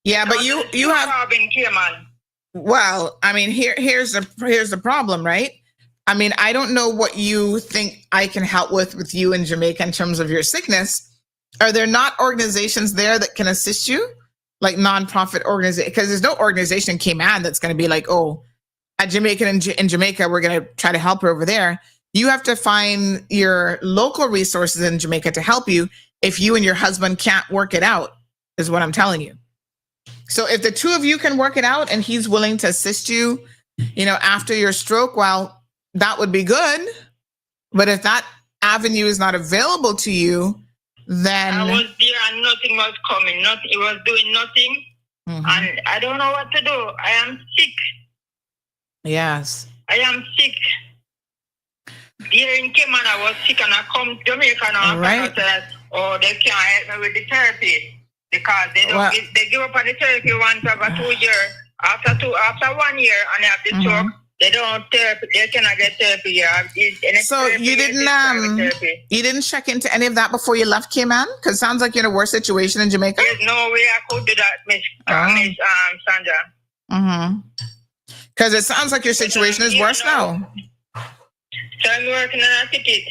Yeah, but you have. Well, I mean, here's the problem, right? I mean, I don't know what you think I can help with you in Jamaica in terms of your sickness. Are there not organizations there that can assist you? Like nonprofit organization? Because there's no organization in Cayman that's going to be like, oh, a Jamaican in Jamaica, we're going to try to help her over there. You have to find your local resources in Jamaica to help you if you and your husband can't work it out, is what I'm telling you. So if the two of you can work it out and he's willing to assist you, you know, after your stroke, well, that would be good. But if that avenue is not available to you, then... I was there and nothing was coming. It was doing nothing. Mm-hmm. And I don't know what to do. I am sick. Yes. I am sick. Here in Cayman, I was sick and I come to Jamaica now. Right. And I said, oh, they can't help me with the therapy. Because they give up on the therapy once over 2 years. After 1 year and I have the stroke. They don't therapy. They cannot get therapy here. So you didn't check into any of that before you left, Cayman? Because it sounds like you're in a worse situation in Jamaica. There's no way I could do that, Miss Sandra. Mm-hmm. Because it sounds like your situation is worse now. So I'm working on a ticket.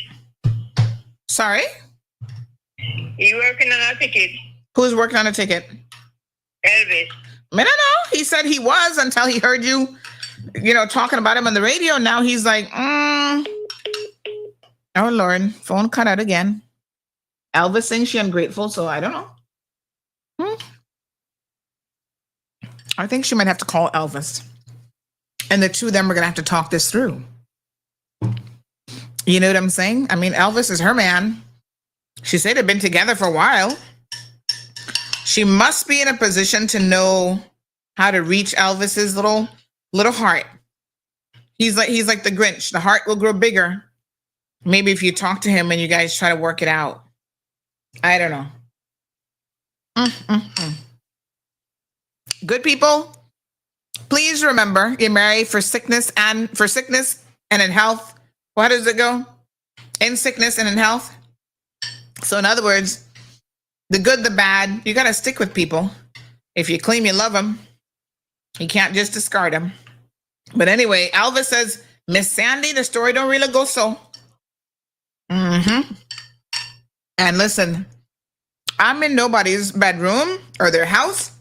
Sorry? You working on a ticket? Who's working on a ticket? Elvis. I don't know. He said he was until he heard you, talking about him on the radio. Now he's like, oh, Lord, phone cut out again. Elvis thinks she ungrateful, so I don't know. I think she might have to call Elvis. And the two of them are going to have to talk this through. You know what I'm saying? I mean, Elvis is her man. She said they've been together for a while. She must be in a position to know how to reach Elvis's little heart. He's like the Grinch. The heart will grow bigger. Maybe if you talk to him and you guys try to work it out. I don't know. Good people, please remember you're married for sickness and in health. How does it go? In sickness and in health. So in other words, the good, the bad, you got to stick with people. If you claim you love them, you can't just discard them. But anyway, Elvis says, Miss Sandy, the story don't really go so. And listen, I'm in nobody's bedroom or their house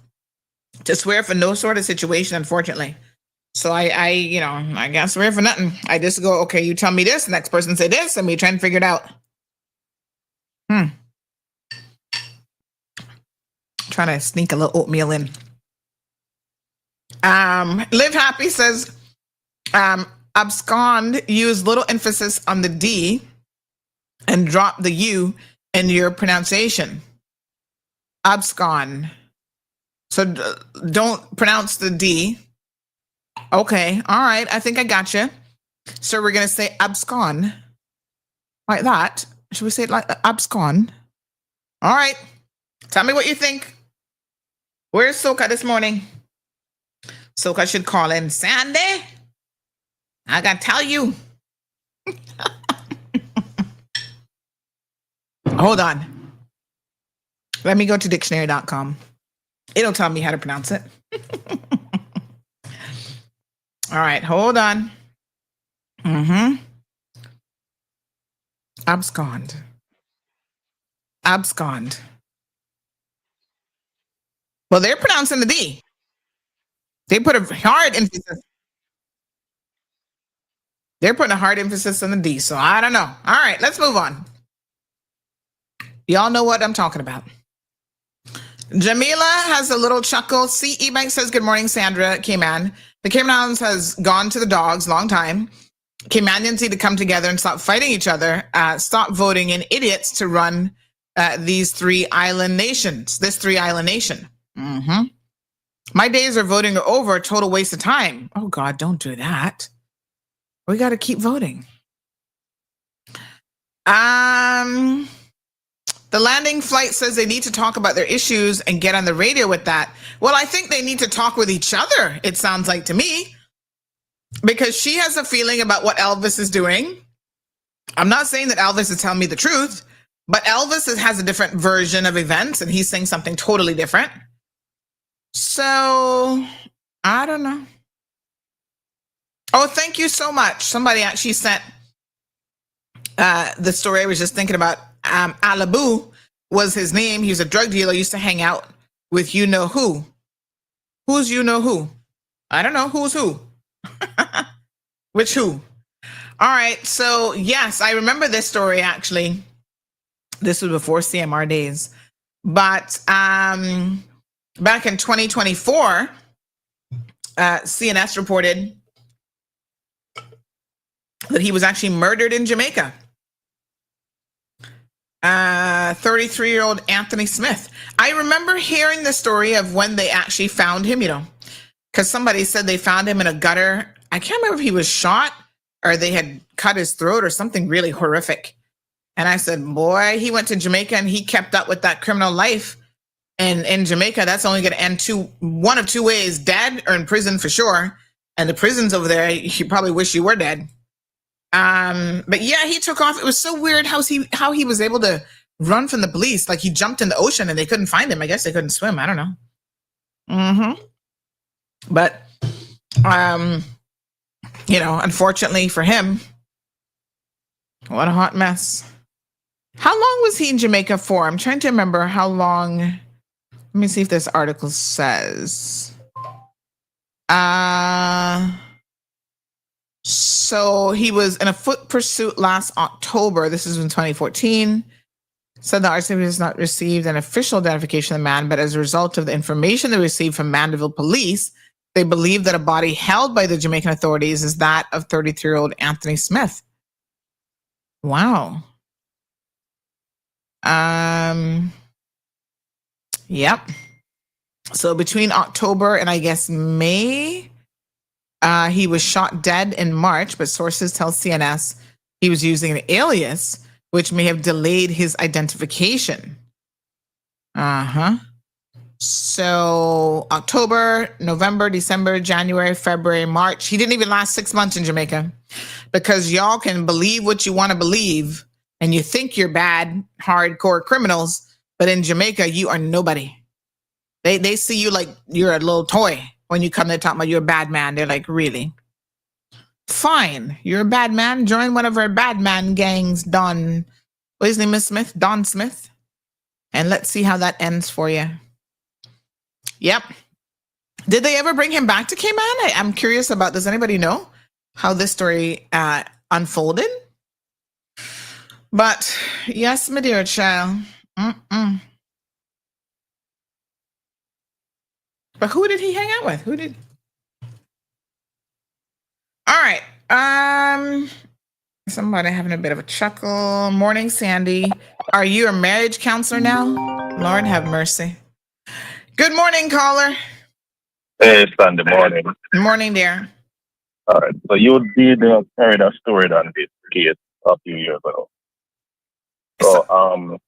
to swear for no sort of situation, unfortunately. So I can't swear for nothing. I just go, okay, you tell me this, next person say this, and we try and figure it out. Trying to sneak a little oatmeal in. Live Happy says, abscond, use little emphasis on the D and drop the U in your pronunciation. Abscond. So don't pronounce the D. Okay, all right, I think I got you. So we're going to say abscond. Like that. Should we say it like abscond? All right. Tell me what you think. Where's Soka this morning? Soka should call in. Sandy, I got to tell you. Hold on. Let me go to dictionary.com. It'll tell me how to pronounce it. All right, hold on. Abscond. Abscond. Well, they're pronouncing the D. They put a hard emphasis. They're putting a hard emphasis on the D, so I don't know. All right, let's move on. Y'all know what I'm talking about. Jamila has a little chuckle. C.E. Bank says, good morning, Sandra, Cayman. The Cayman Islands has gone to the dogs long time. Caymanians need to come together and stop fighting each other. Stop voting in idiots to run these three island nations. This three island nation. My days of voting are over. A total waste of time. Oh, God, don't do that. We got to keep voting. The landing flight says they need to talk about their issues and get on the radio with that. Well, I think they need to talk with each other, it sounds like to me, because she has a feeling about what Elvis is doing. I'm not saying that Elvis is telling me the truth, but Elvis has a different version of events and he's saying something totally different. So, I don't know. Oh, thank you so much. Somebody actually sent the story I was just thinking about. Alabu was his name. He was a drug dealer. Used to hang out with you know who. Who's you know who? I don't know. Who's who? Which who? All right. So, yes, I remember this story, actually. This was before CMR days. But back in 2024, CNS reported that he was actually murdered in Jamaica. 33-year-old Anthony Smith. I remember hearing the story of when they actually found him, because somebody said they found him in a gutter. I can't remember if he was shot or they had cut his throat or something really horrific. And I said, boy, he went to Jamaica and he kept up with that criminal life. And in Jamaica, that's only going to end one of two ways, dead or in prison for sure. And the prisons over there, you probably wish you were dead. But yeah, he took off. It was so weird how he was able to run from the police. Like he jumped in the ocean and they couldn't find him. I guess they couldn't swim. I don't know. But, unfortunately for him, what a hot mess. How long was he in Jamaica for? I'm trying to remember how long. Let me see if this article says. So he was in a foot pursuit last October. This is in 2014. Said the RCMP has not received an official identification of the man, but as a result of the information they received from Mandeville police, they believe that a body held by the Jamaican authorities is that of 33-year-old Anthony Smith. Wow. Yep. So between October and I guess May, he was shot dead in March, but sources tell CNS he was using an alias, which may have delayed his identification. So October, November, December, January, February, March. He didn't even last 6 months in Jamaica because y'all can believe what you want to believe and you think you're bad, hardcore criminals, but in Jamaica, you are nobody. They see you like you're a little toy when you come there talking about you're a bad man. They're like, really? Fine. You're a bad man. Join one of our bad man gangs, Don. What his name is Smith? Don Smith. And let's see how that ends for you. Yep. Did they ever bring him back to Cayman? I'm curious about, does anybody know how this story unfolded? But yes, my dear child. But who did he hang out with? All right. Somebody having a bit of a chuckle. Morning, Sandy. Are you a marriage counselor now? Lord have mercy. Good morning, caller. Hey, Sunday morning. Good morning, dear. All right. So you did carry that story on this case a few years ago. So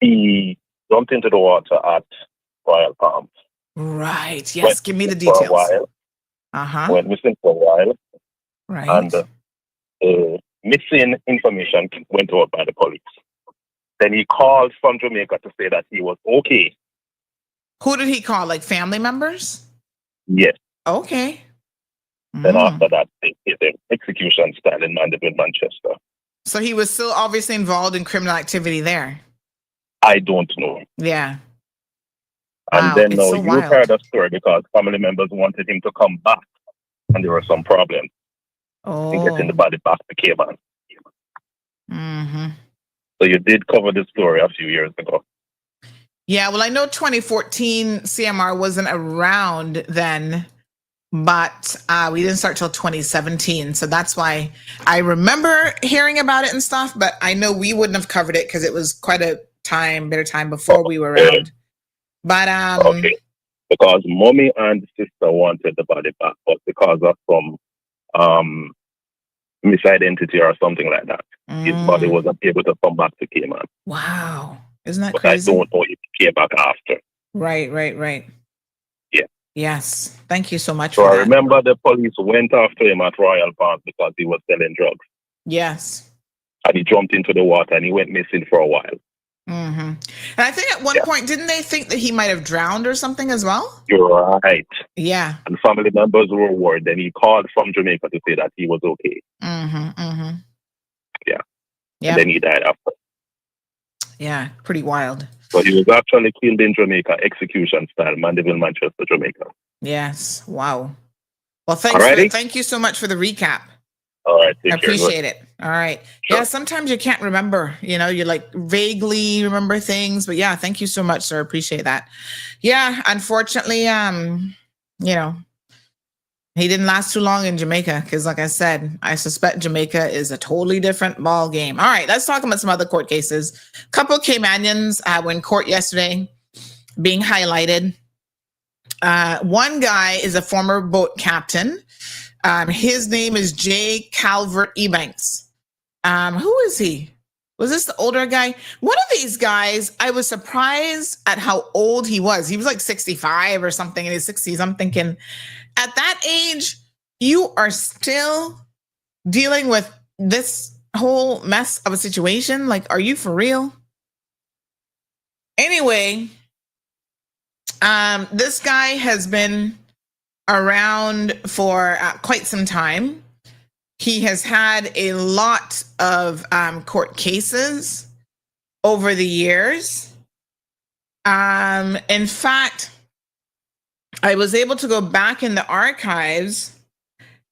he jumped into the water at Royal Palms. Right. Yes. Give me the details. For a while. Went missing for a while. Right. And missing information went out by the police. Then he called from Jamaica to say that he was okay. Who did he call? Like family members? Yes. Okay. Then after that, they did the execution style in Mandeville, Manchester. So he was still obviously involved in criminal activity there. I don't know. Yeah. And then now you heard the story because family members wanted him to come back, and there were some problems in getting the body back to Cayman. So you did cover this story a few years ago. Yeah, well, I know 2014 CMR wasn't around then, but we didn't start till 2017. So that's why I remember hearing about it and stuff, but I know we wouldn't have covered it because it was quite a bitter time before we were around. But because mommy and sister wanted the body back, but because of some misidentity or something like that, his body wasn't able to come back to Cayman. Wow. Isn't that crazy? I don't know if he came back after. Right. Yeah. Yes. Thank you so much for that. I remember the police went after him at Royal Palms because he was selling drugs. Yes. And he jumped into the water and he went missing for a while. And I think at one point, didn't they think that he might have drowned or something as well? You're right. Yeah. And family members were worried. Then he called from Jamaica to say that he was okay. Yeah. And then he died after. Yeah, pretty wild. So he was actually killed in Jamaica, execution style, Mandeville, Manchester, Jamaica. Yes. Wow. Well, thank you so much for the recap. All right. I appreciate it. All right. Sure. Yeah, sometimes you can't remember, you like vaguely remember things, but yeah, thank you so much, sir. Appreciate that. Yeah, unfortunately, he didn't last too long in Jamaica because, like I said, I suspect Jamaica is a totally different ball game. All right, let's talk about some other court cases. A couple of Caymanians were in court yesterday being highlighted. One guy is a former boat captain. His name is Jay Calvert Ebanks. Who is he? Was this the older guy? One of these guys, I was surprised at how old he was. He was like 65 or something in his 60s. I'm thinking, at that age, you are still dealing with this whole mess of a situation? Like, are you for real? Anyway, this guy has been around for quite some time. He has had a lot of court cases over the years. In fact, I was able to go back in the archives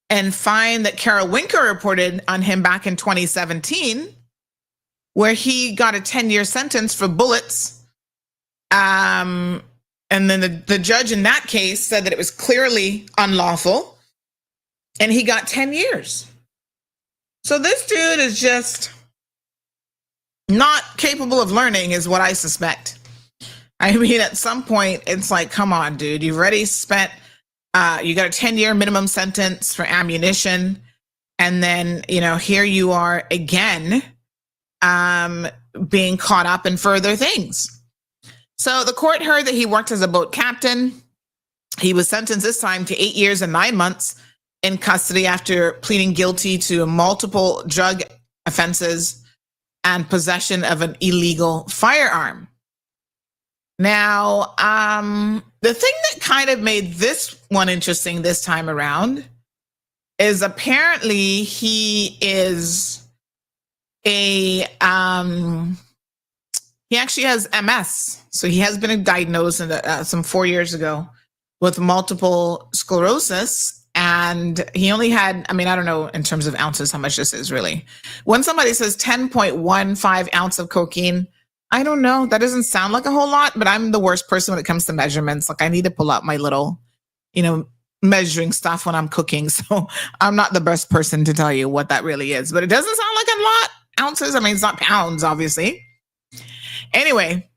and find that Carol Winker reported on him back in 2017, where he got a 10-year sentence for bullets. And then the judge in that case said that it was clearly unlawful, and he got 10 years. So this dude is just not capable of learning, is what I suspect. I mean, at some point, it's like, come on, dude, you've already spent, you got a 10-year minimum sentence for ammunition. And then, here you are again, being caught up in further things. So the court heard that he worked as a boat captain. He was sentenced this time to 8 years and 9 months in custody after pleading guilty to multiple drug offenses and possession of an illegal firearm. Now, the thing that kind of made this one interesting this time around is apparently he is he actually has MS. So he has been diagnosed some 4 years ago with multiple sclerosis. And he only had, I don't know in terms of ounces how much this is really. When somebody says 10.15 ounce of cocaine, I don't know. That doesn't sound like a whole lot, but I'm the worst person when it comes to measurements. Like I need to pull out my little, measuring stuff when I'm cooking. So I'm not the best person to tell you what that really is, but it doesn't sound like a lot. Ounces, it's not pounds, obviously. Anyway,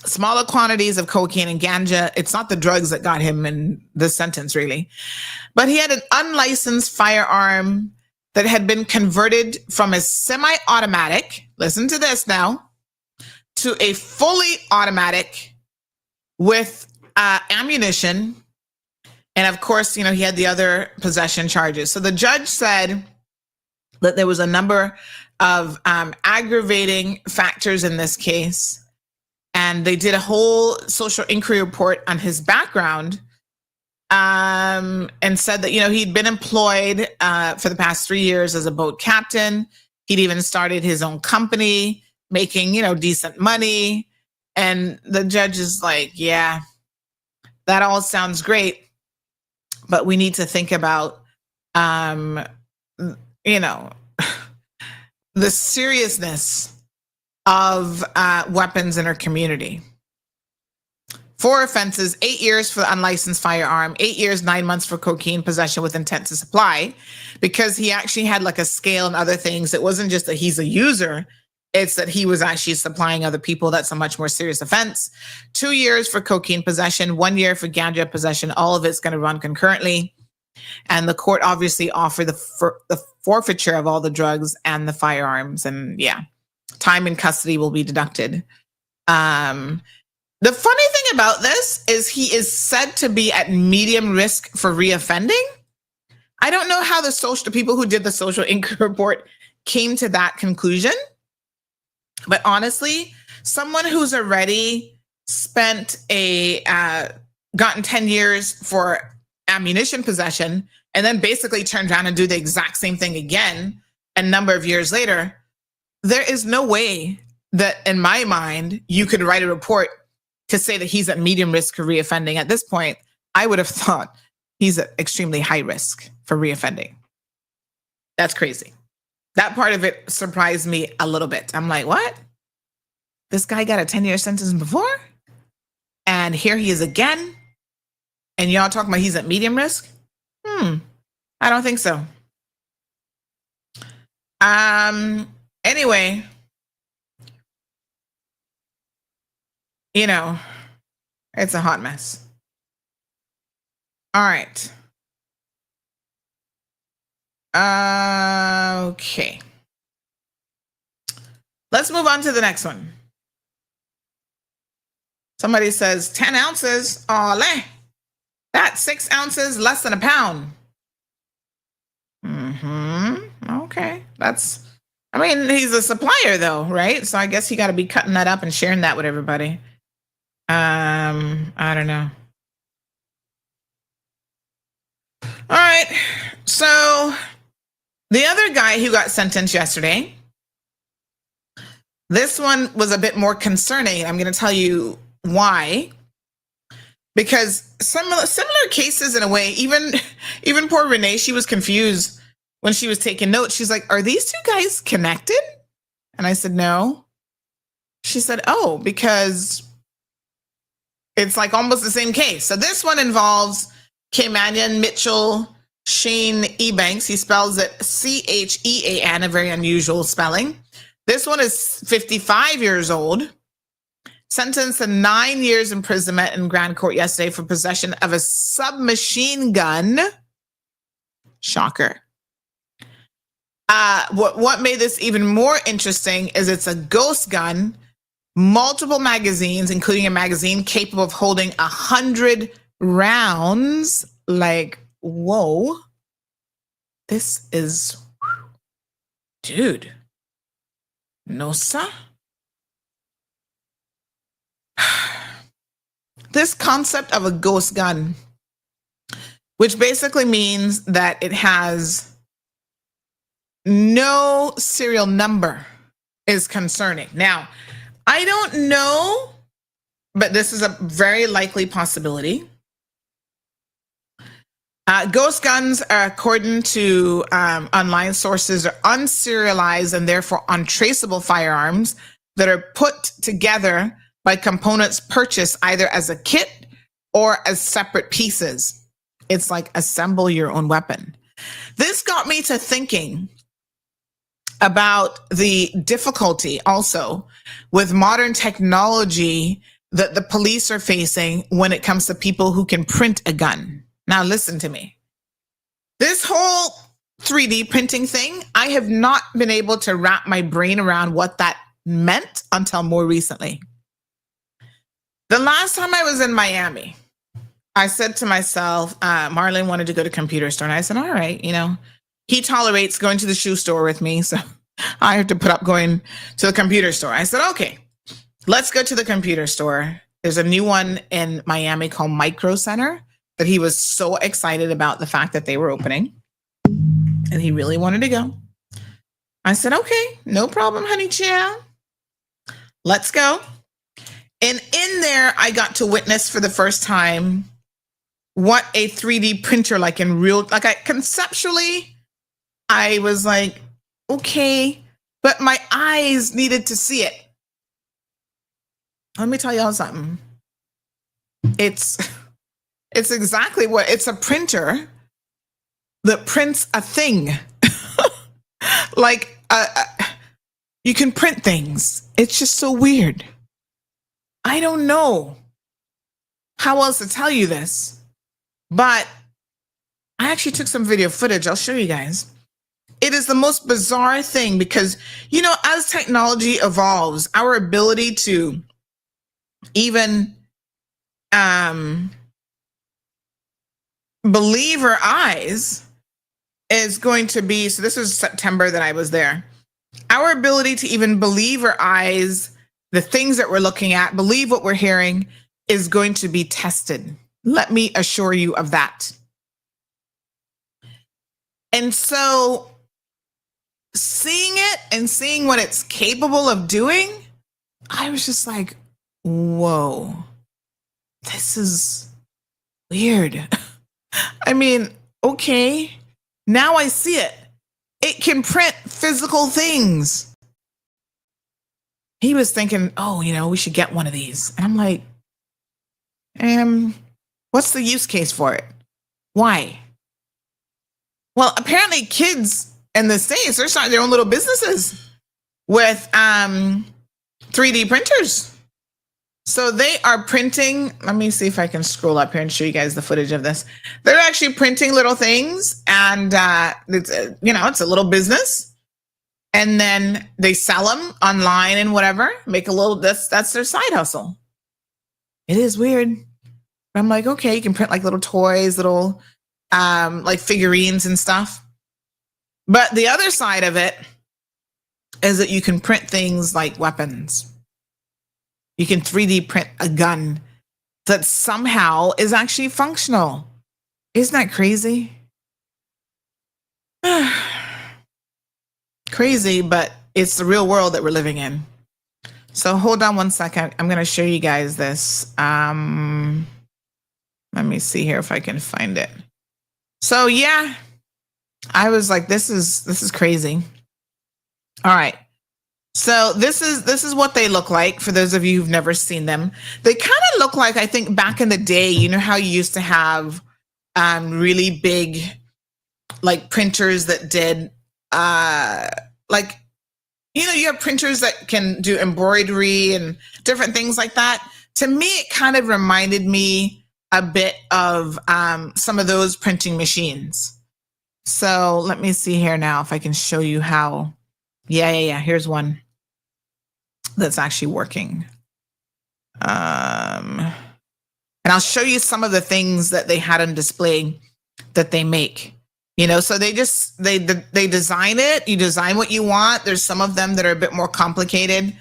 smaller quantities of cocaine and ganja. It's not the drugs that got him in this sentence, really. But he had an unlicensed firearm that had been converted from a semi-automatic, listen to this now, to a fully automatic with ammunition. And of course, he had the other possession charges. So the judge said that there was a number of aggravating factors in this case. And they did a whole social inquiry report on his background and said that, he'd been employed for the past 3 years as a boat captain. He'd even started his own company, making, decent money. And the judge is like, yeah, that all sounds great. But we need to think about, the seriousness of weapons in our community. 4 offenses, 8 years for the unlicensed firearm, 8 years, 9 months for cocaine possession with intent to supply, because he actually had like a scale and other things. It wasn't just that he's a user, it's that he was actually supplying other people. That's a much more serious offense. 2 years for cocaine possession, 1 year for ganja possession. All of it's going to run concurrently. And the court obviously offered the forfeiture of all the drugs and the firearms. And yeah, time in custody will be deducted. The funny thing about this is he is said to be at medium risk for reoffending. I don't know how the people who did the social inquiry report came to that conclusion. But honestly, someone who's already spent gotten 10 years for ammunition possession and then basically turned around and do the exact same thing again a number of years later, there is no way that in my mind, you could write a report to say that he's at medium risk for reoffending. At this point, I would have thought he's at extremely high risk for reoffending. That's crazy. That part of it surprised me a little bit. I'm like, what? This guy got a 10-year sentence before? And here he is again? And y'all talking about he's at medium risk? I don't think so. Anyway, it's a hot mess. All right. Okay. Let's move on to the next one. Somebody says 10 ounces. Ole. That's 6 ounces, less than a pound. Okay. He's a supplier though, right? So I guess he got to be cutting that up and sharing that with everybody. I don't know. All right. So the other guy who got sentenced yesterday, this one was a bit more concerning. I'm going to tell you why. Because similar cases in a way, even poor Renee, she was confused when she was taking notes. She's like, are these two guys connected? And I said, no. She said, oh, because it's like almost the same case. So this one involves Kamanian Mitchell Shane Ebanks. He spells it Chean, a very unusual spelling. This one is 55 years old, sentenced to 9 years imprisonment in Grand Court yesterday for possession of a submachine gun. Shocker. What made this even more interesting is it's a ghost gun, multiple magazines, including a magazine capable of holding 100 rounds. Like, whoa. This is, dude. No, sir. This concept of a ghost gun, which basically means that it has no serial number, is concerning. Now, I don't know, but this is a very likely possibility. Ghost guns, according to online sources, are unserialized and therefore untraceable firearms that are put together by components purchased either as a kit or as separate pieces. It's like assemble your own weapon. This got me to thinking about the difficulty also with modern technology that the police are facing when it comes to people who can print a gun. Now, listen to me. This whole 3D printing thing, I have not been able to wrap my brain around what that meant until more recently. The last time I was in Miami, I said to myself, Marlon wanted to go to a computer store. And I said, all right, he tolerates going to the shoe store with me. So I have to put up going to the computer store. I said, okay, let's go to the computer store. There's a new one in Miami called Micro Center that he was so excited about the fact that they were opening. And he really wanted to go. I said, okay, no problem, honey child. Let's go. And in there, I got to witness for the first time what a 3D printer, like in real, conceptually, I was like, okay, but my eyes needed to see it. Let me tell y'all something. It's exactly what, it's a printer that prints a thing. You can print things. It's just so weird. I don't know how else to tell you this, but I actually took some video footage. I'll show you guys. It is the most bizarre thing because, as technology evolves, our ability to even believe our eyes is going to be, so this was September that I was there. Our ability to even believe our eyes, the things that we're looking at, believe what we're hearing, is going to be tested. Let me assure you of that. And so seeing it and seeing what it's capable of doing, I was just like, whoa, this is weird. I mean, okay, now I see it. It can print physical things. He was thinking, oh, we should get one of these. And I'm like, what's the use case for it? Why? Well, apparently kids in the States, they're starting their own little businesses with 3D printers. So they are printing, let me see if I can scroll up here and show you guys the footage of this. They're actually printing little things and it's a little business. And then they sell them online and whatever, make a little, that's their side hustle. It is weird. I'm like, okay, you can print like little toys, little like figurines and stuff. But the other side of it is that you can print things like weapons. You can 3D print a gun that somehow is actually functional. Isn't that crazy? Crazy, but it's the real world that we're living in. So hold on one second. I'm going to show you guys this. Let me see here if I can find it. So yeah, I was like, this is crazy. All right. So this is what they look like for those of you who've never seen them. They kind of look like, I think back in the day, you know how you used to have really big like printers that did like, you know, you have printers that can do embroidery and different things like that. To me, it kind of reminded me a bit of some of those printing machines. So let me see here now if I can show you how. Yeah. Here's one that's actually working. And I'll show you some of the things that they had on display that they make. You know, so they design it. You design what you want. There's some of them that are a bit more complicated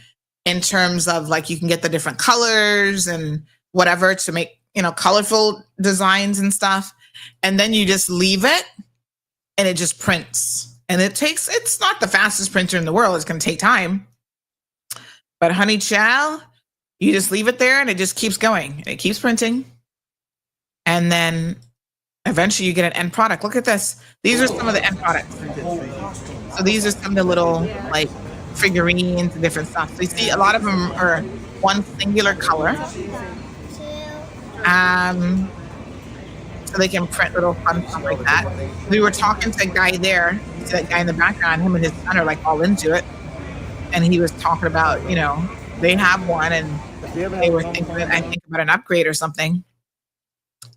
in terms of like you can get the different colors and whatever to make, you know, colorful designs and stuff. And then you just leave it and it just prints. And it's not the fastest printer in the world. It's going to take time. But honey child, you just leave it there and it just keeps going. It keeps printing. And then eventually you get an end product. Look at this. These are some of the end products. So these are some of the little like figurines and different stuff. So you see a lot of them are one singular color. So they can print little fun stuff like that. We were talking to a guy there. You see that guy in the background, him and his son are like all into it. And he was talking about, you know, they have one and they were thinking, I think about an upgrade or something.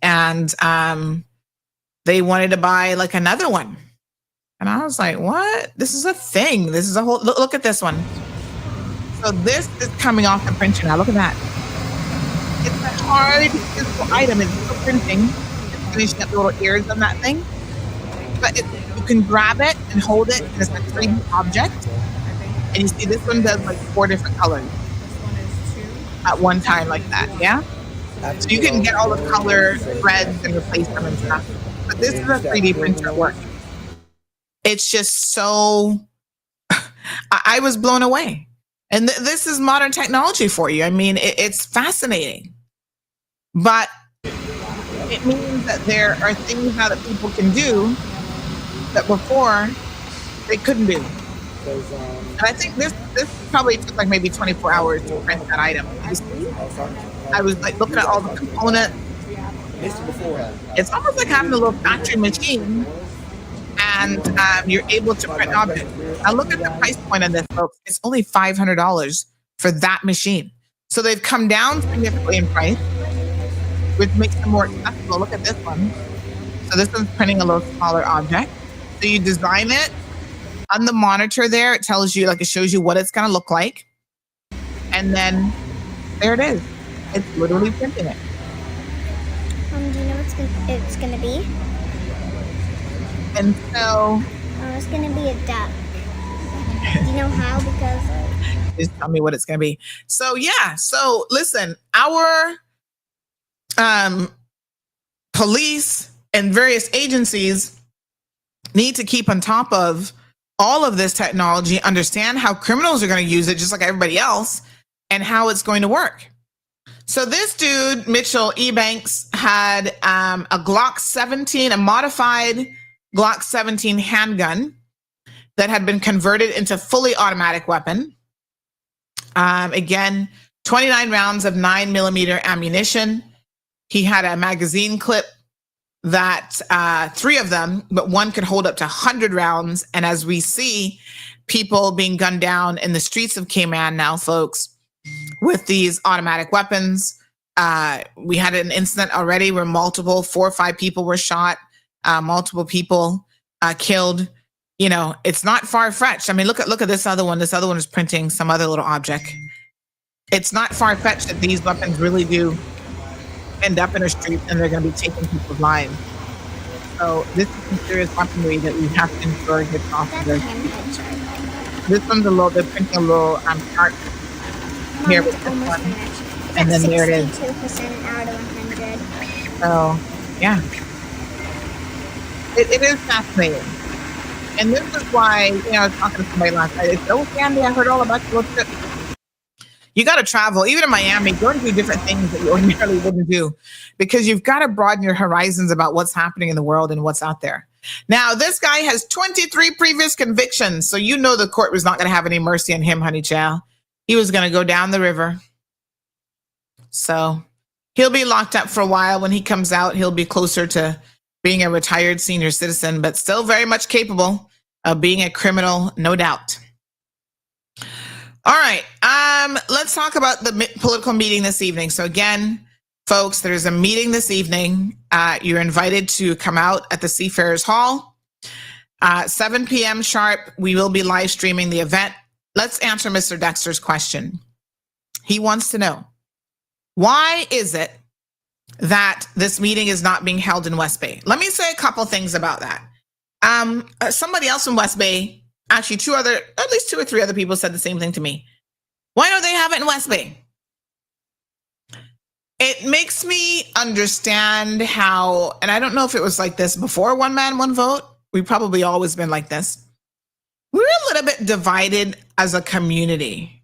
And they wanted to buy like another one. And I was like, what? This is a thing. This is a whole, look at this one. So this is coming off the printer now. Look at that. It's a hard physical item. It's still printing. It's finishing up the little ears on that thing. But you can grab it and hold it and it's a 3D object. And you see this one does like 4 different colors at one time like that, yeah? So you can get all the color threads and replace them and stuff. But this is a 3D printer at work. It's just so, I was blown away. And this is modern technology for you. I mean, it's fascinating. But it means that there are things now that people can do that before they couldn't do. And I think this probably took like maybe 24 hours to print that item. I was like looking at all the components. It's almost like having a little factory machine and you're able to print objects. Now look at the price point on this, folks. It's only $500 for that machine. So they've come down significantly in price, which makes them more accessible. Look at this one. So this one's printing a little smaller object. So you design it. On the monitor there, it tells you, like it shows you what it's going to look like. And then there it is. It's literally printing it. Do you know what it's gonna be? And so... it's gonna be a duck. Do you know how? Because... Just tell me what it's gonna be. So yeah, so listen, our police and various agencies need to keep on top of all of this technology, understand how criminals are going to use it just like everybody else, and how it's going to work. So this dude, Mitchell Ebanks, had a Glock 17, a modified Glock 17 handgun that had been converted into fully automatic weapon. Again, 29 rounds of 9mm ammunition. He had a magazine clip that 3 of them, but one could hold up to 100 rounds. And as we see people being gunned down in the streets of Cayman now, folks, with these automatic weapons, we had an incident already where 4 or 5 people were shot, multiple people killed. You know, it's not far-fetched. I mean, look at this other one. This other one is printing some other little object. It's not far-fetched that these weapons really do end up in a street and they're going to be taking people's lives. So this is some serious weaponry that we have to ensure gets off of this. This one's they're printing a little chart here with this one. And then there it is. 62% out of 100. So, yeah. It is fascinating. And this is why, I was talking to somebody last night. It's, Sandy, I heard all about you. You got to travel, even in Miami, go and do different things that you ordinarily wouldn't do, because you've got to broaden your horizons about what's happening in the world and what's out there. Now, this guy has 23 previous convictions, so the court was not going to have any mercy on him, honey child. He was going to go down the river. So he'll be locked up for a while. When he comes out, he'll be closer to being a retired senior citizen, but still very much capable of being a criminal, no doubt. All right, let's talk about the political meeting this evening. So again, folks, there's a meeting this evening. You're invited to come out at the Seafarers Hall. 7 p.m. sharp, we will be live streaming the event. Let's answer Mr. Dexter's question. He wants to know, why is it that this meeting is not being held in West Bay? Let me say a couple things about that. Somebody else in West Bay, actually at least 2 or 3 other people said the same thing to me. Why don't they have it in West Bay? It makes me understand how, and I don't know if it was like this before One Man, One Vote. We've probably always been like this. We're a little bit divided as a community,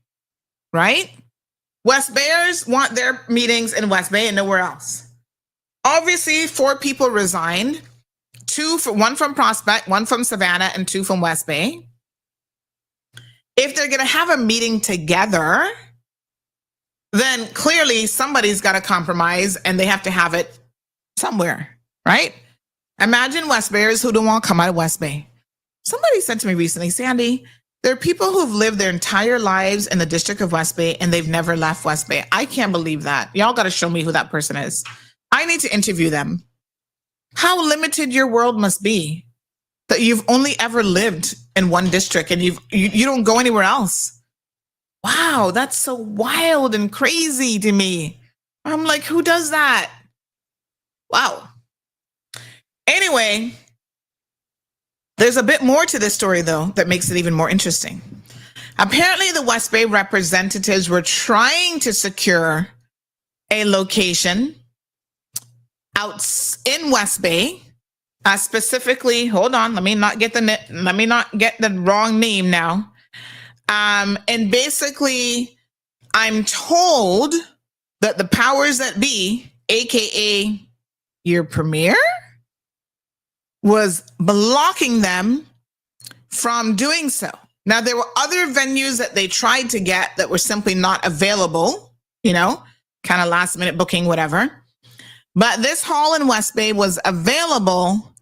right? West Bayers want their meetings in West Bay and nowhere else. Obviously, 4 people resigned. 1 from Prospect, 1 from Savannah, and 2 from West Bay. If they're going to have a meeting together, then clearly somebody's got to compromise and they have to have it somewhere, right? Imagine West Bayers who don't want to come out of West Bay. Somebody said to me recently, Sandy, there are people who've lived their entire lives in the District of West Bay and they've never left West Bay. I can't believe that. Y'all got to show me who that person is. I need to interview them. How limited your world must be that you've only ever lived in one district and you don't go anywhere else. Wow, that's so wild and crazy to me. I'm like, who does that? Wow. Anyway, there's a bit more to this story, though, that makes it even more interesting. Apparently, the West Bay representatives were trying to secure a location out in West Bay, specifically. Hold on, let me not get the wrong name now. And basically, I'm told that the powers that be, aka your premier, was blocking them from doing so. Now, there were other venues that they tried to get that were simply not available, kind of last minute booking, whatever. But this hall in West Bay was available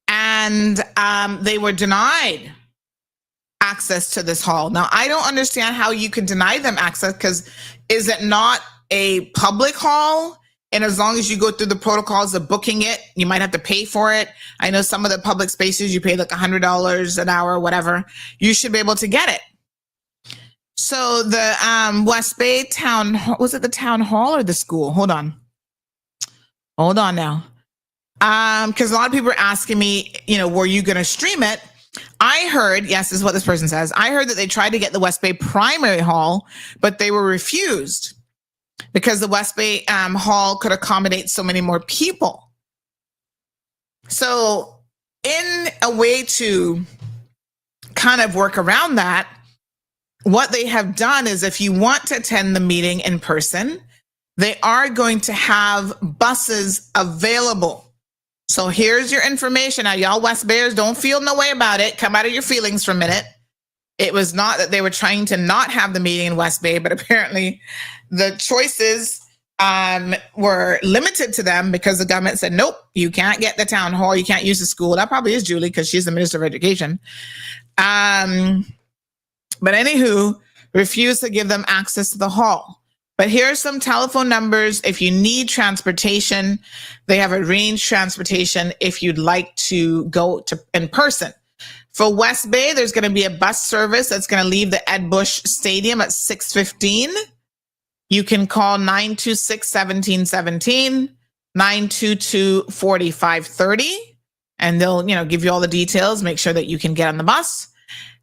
and they were denied access to this hall. Now, I don't understand how you can deny them access, because is it not a public hall? And as long as you go through the protocols of booking it, you might have to pay for it. I know some of the public spaces, you pay like $100 an hour, whatever. You should be able to get it. So the West Bay town, was it the town hall or the school? Hold on now. Because a lot of people are asking me, were you going to stream it? I heard, yes, this is what this person says. I heard that they tried to get the West Bay primary hall, but they were refused, because the West Bay hall could accommodate so many more people. So in a way to kind of work around that, what they have done is, if you want to attend the meeting in person, they are going to have buses available. So here's your information. Now, y'all West Bayers, don't feel no way about it. Come out of your feelings for a minute. It was not that they were trying to not have the meeting in West Bay, but apparently the choices were limited to them because the government said, nope, you can't get the town hall. You can't use the school. That probably is Julie, because she's the Minister of Education. But anywho, refused to give them access to the hall. But here are some telephone numbers. If you need transportation, they have arranged transportation if you'd like to go to in person. For West Bay, there's going to be a bus service that's going to leave the Ed Bush Stadium at 6:15. You can call 926-1717. 922-4530. And they'll, give you all the details, make sure that you can get on the bus.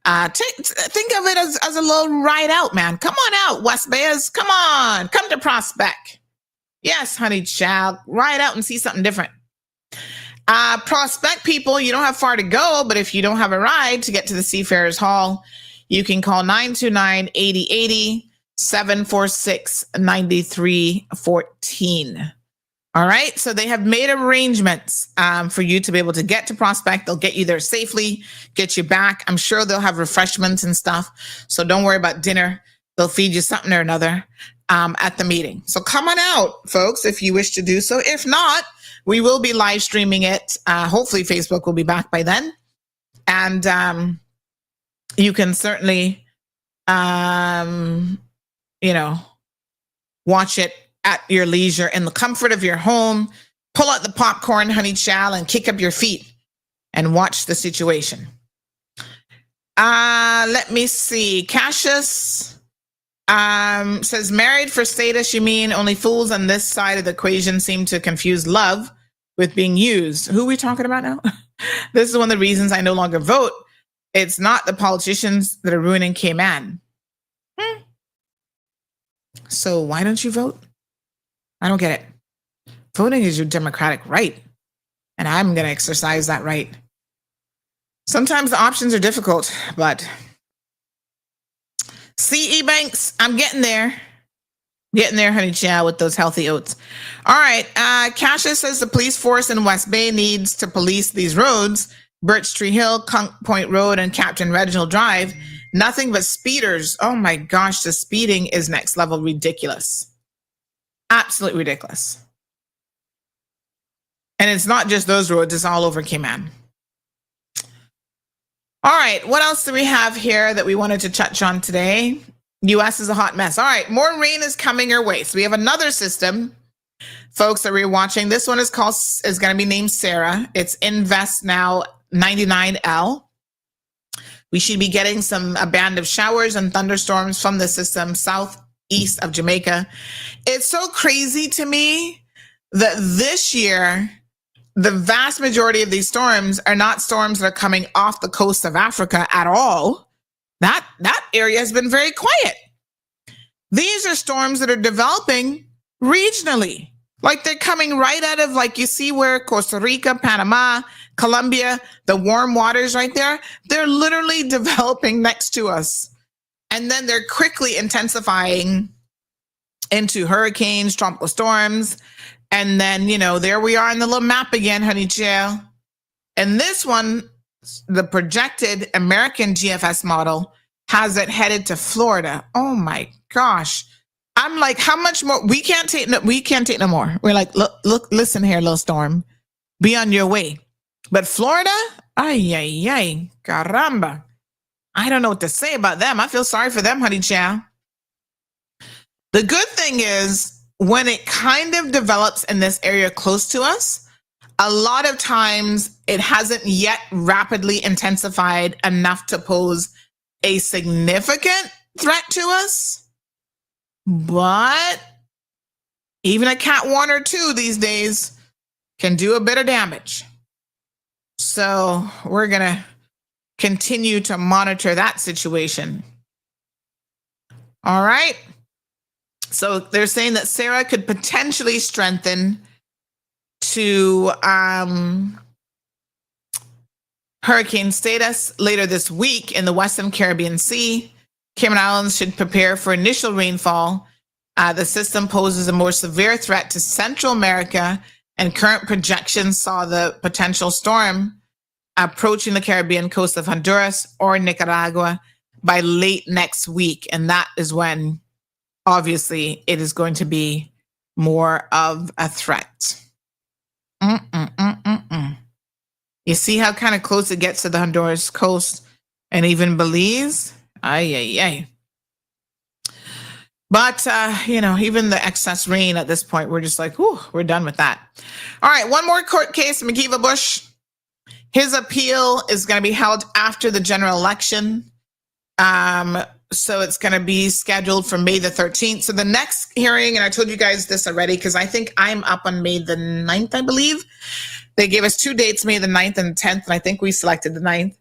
Think of it as a little ride out, man. Come on out, West Bayers. Come on. Come to Prospect. Yes, honey child. Ride out and see something different. Prospect people, you don't have far to go, but if you don't have a ride to get to the Seafarers Hall, you can call 929-8080, 746-9314. All right. So they have made arrangements for you to be able to get to Prospect. They'll get you there safely, get you back. I'm sure they'll have refreshments and stuff. So don't worry about dinner. They'll feed you something or another at the meeting. So come on out, folks, if you wish to do so. If not, we will be live streaming it. Hopefully Facebook will be back by then. And you can certainly, watch it at your leisure in the comfort of your home. Pull out the popcorn, honey child, and kick up your feet and watch the situation. Let me see. Cassius says, married for status, you mean? Only fools on this side of the equation seem to confuse love with being used. Who are we talking about now? This is one of the reasons I no longer vote. It's not the politicians that are ruining Cayman. So why don't you vote? I don't get it. Voting is your democratic right, and I'm going to exercise that right. Sometimes the options are difficult, but CE Banks, I'm getting there. Getting there, honey child, with those healthy oats. All right. Cassius says the police force in West Bay needs to police these roads, Birch Tree Hill, Cunk Point Road, and Captain Reginald Drive. Nothing but speeders. Oh my gosh, the speeding is next level ridiculous. Absolutely ridiculous. And it's not just those roads, it's all over Cayman. All right, what else do we have here that we wanted to touch on today? U.S. is a hot mess. All right, more rain is coming our way. So we have another system, folks, that we're watching. This one is going to be named Sarah. It's Invest Now 99L. We should be getting a band of showers and thunderstorms from the system southeast of Jamaica. It's so crazy to me that this year, the vast majority of these storms are not storms that are coming off the coast of Africa at all. That area has been very quiet. These are storms that are developing regionally. Like they're coming right out of, like you see where Costa Rica, Panama, Colombia, the warm waters right there, they're literally developing next to us. And then they're quickly intensifying into hurricanes, tropical storms. And then, there we are in the little map again, honey child. And this one, the projected American GFS model has it headed to Florida. Oh my gosh. I'm like, how much more? We can't take no more. We're like, look, listen here, little storm. Be on your way. But Florida? Ay, caramba. I don't know what to say about them. I feel sorry for them, honey child. The good thing is, when it kind of develops in this area close to us, a lot of times it hasn't yet rapidly intensified enough to pose a significant threat to us. But even a Cat 1 or 2 these days can do a bit of damage. So we're going to continue to monitor that situation. All right. So they're saying that Sarah could potentially strengthen to hurricane status later this week in the Western Caribbean Sea. Cayman Islands should prepare for initial rainfall. The system poses a more severe threat to Central America, and current projections saw the potential storm approaching the Caribbean coast of Honduras or Nicaragua by late next week. And that is when, obviously, it is going to be more of a threat. You see how kind of close it gets to the Honduras coast and even Belize? Ay. But, even the excess rain at this point, we're just like, whew, we're done with that. All right, one more court case, McKeeva Bush. His appeal is going to be held after the general election. So it's going to be scheduled for May the 13th. So the next hearing, and I told you guys this already because I think I'm up on May the 9th, I believe. They gave us 2 dates, May the 9th and the 10th, and I think we selected the 9th.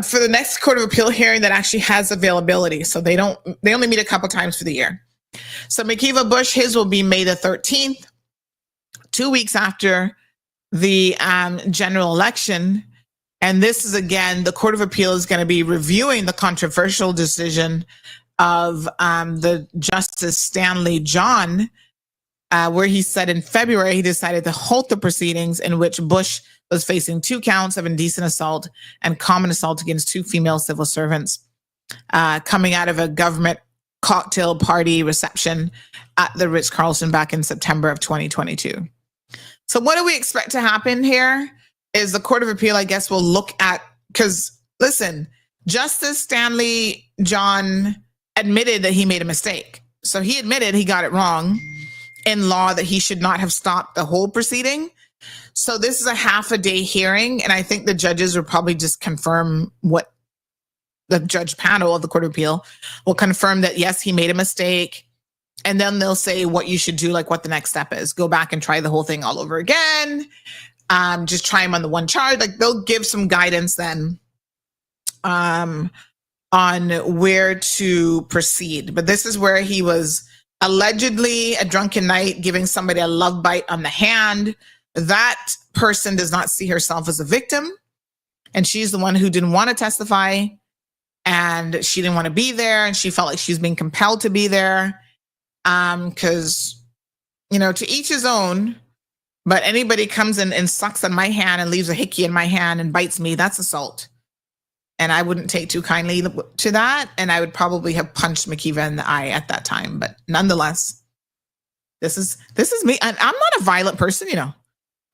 For the next Court of Appeal hearing that actually has availability. So they only meet a couple times for the year. So McKeeva Bush, his will be May the 13th, 2 weeks after the general election. And this is, again, the Court of Appeal is going to be reviewing the controversial decision of the Justice Stanley John, where he said in February he decided to halt the proceedings in which Bush was facing 2 counts of indecent assault and common assault against 2 female civil servants coming out of a government cocktail party reception at the Ritz-Carlton back in September of 2022. So what do we expect to happen here is the Court of Appeal, I guess, will look at, because listen, Justice Stanley John admitted that he made a mistake. So he admitted he got it wrong in law, that he should not have stopped the whole proceeding. So this is a half a day hearing. And I think the judges will probably just confirm what the judge panel of the Court of Appeal will confirm that, yes, he made a mistake. And then they'll say what you should do, like what the next step is. Go back and try the whole thing all over again. Just try him on the one charge. Like they'll give some guidance then on where to proceed. But this is where he was allegedly a drunken night giving somebody a love bite on the hand. That person does not see herself as a victim. And she's the one who didn't want to testify. And she didn't want to be there. And she felt like she was being compelled to be there. Because, to each his own. But anybody comes in and sucks on my hand and leaves a hickey in my hand and bites me, that's assault. And I wouldn't take too kindly to that. And I would probably have punched McKeeva in the eye at that time. But nonetheless, this is me. And I'm not a violent person,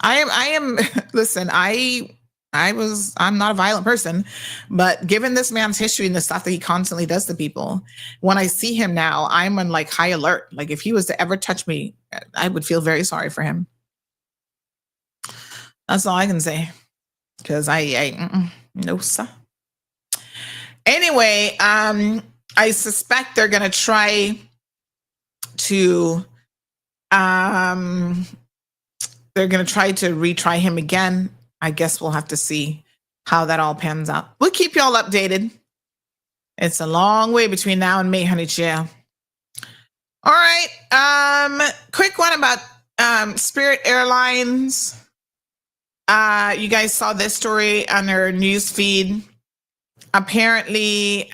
I am, listen, I'm not a violent person, but given this man's history and the stuff that he constantly does to people, when I see him now, I'm on like high alert. Like if he was to ever touch me, I would feel very sorry for him. That's all I can say. Because no, sir. Anyway, I suspect they're going to try to, retry him again. I guess we'll have to see how that all pans out. We'll keep y'all updated. It's a long way between now and May, honey chill. All right. Quick one about Spirit Airlines. You guys saw this story on their news feed. Apparently,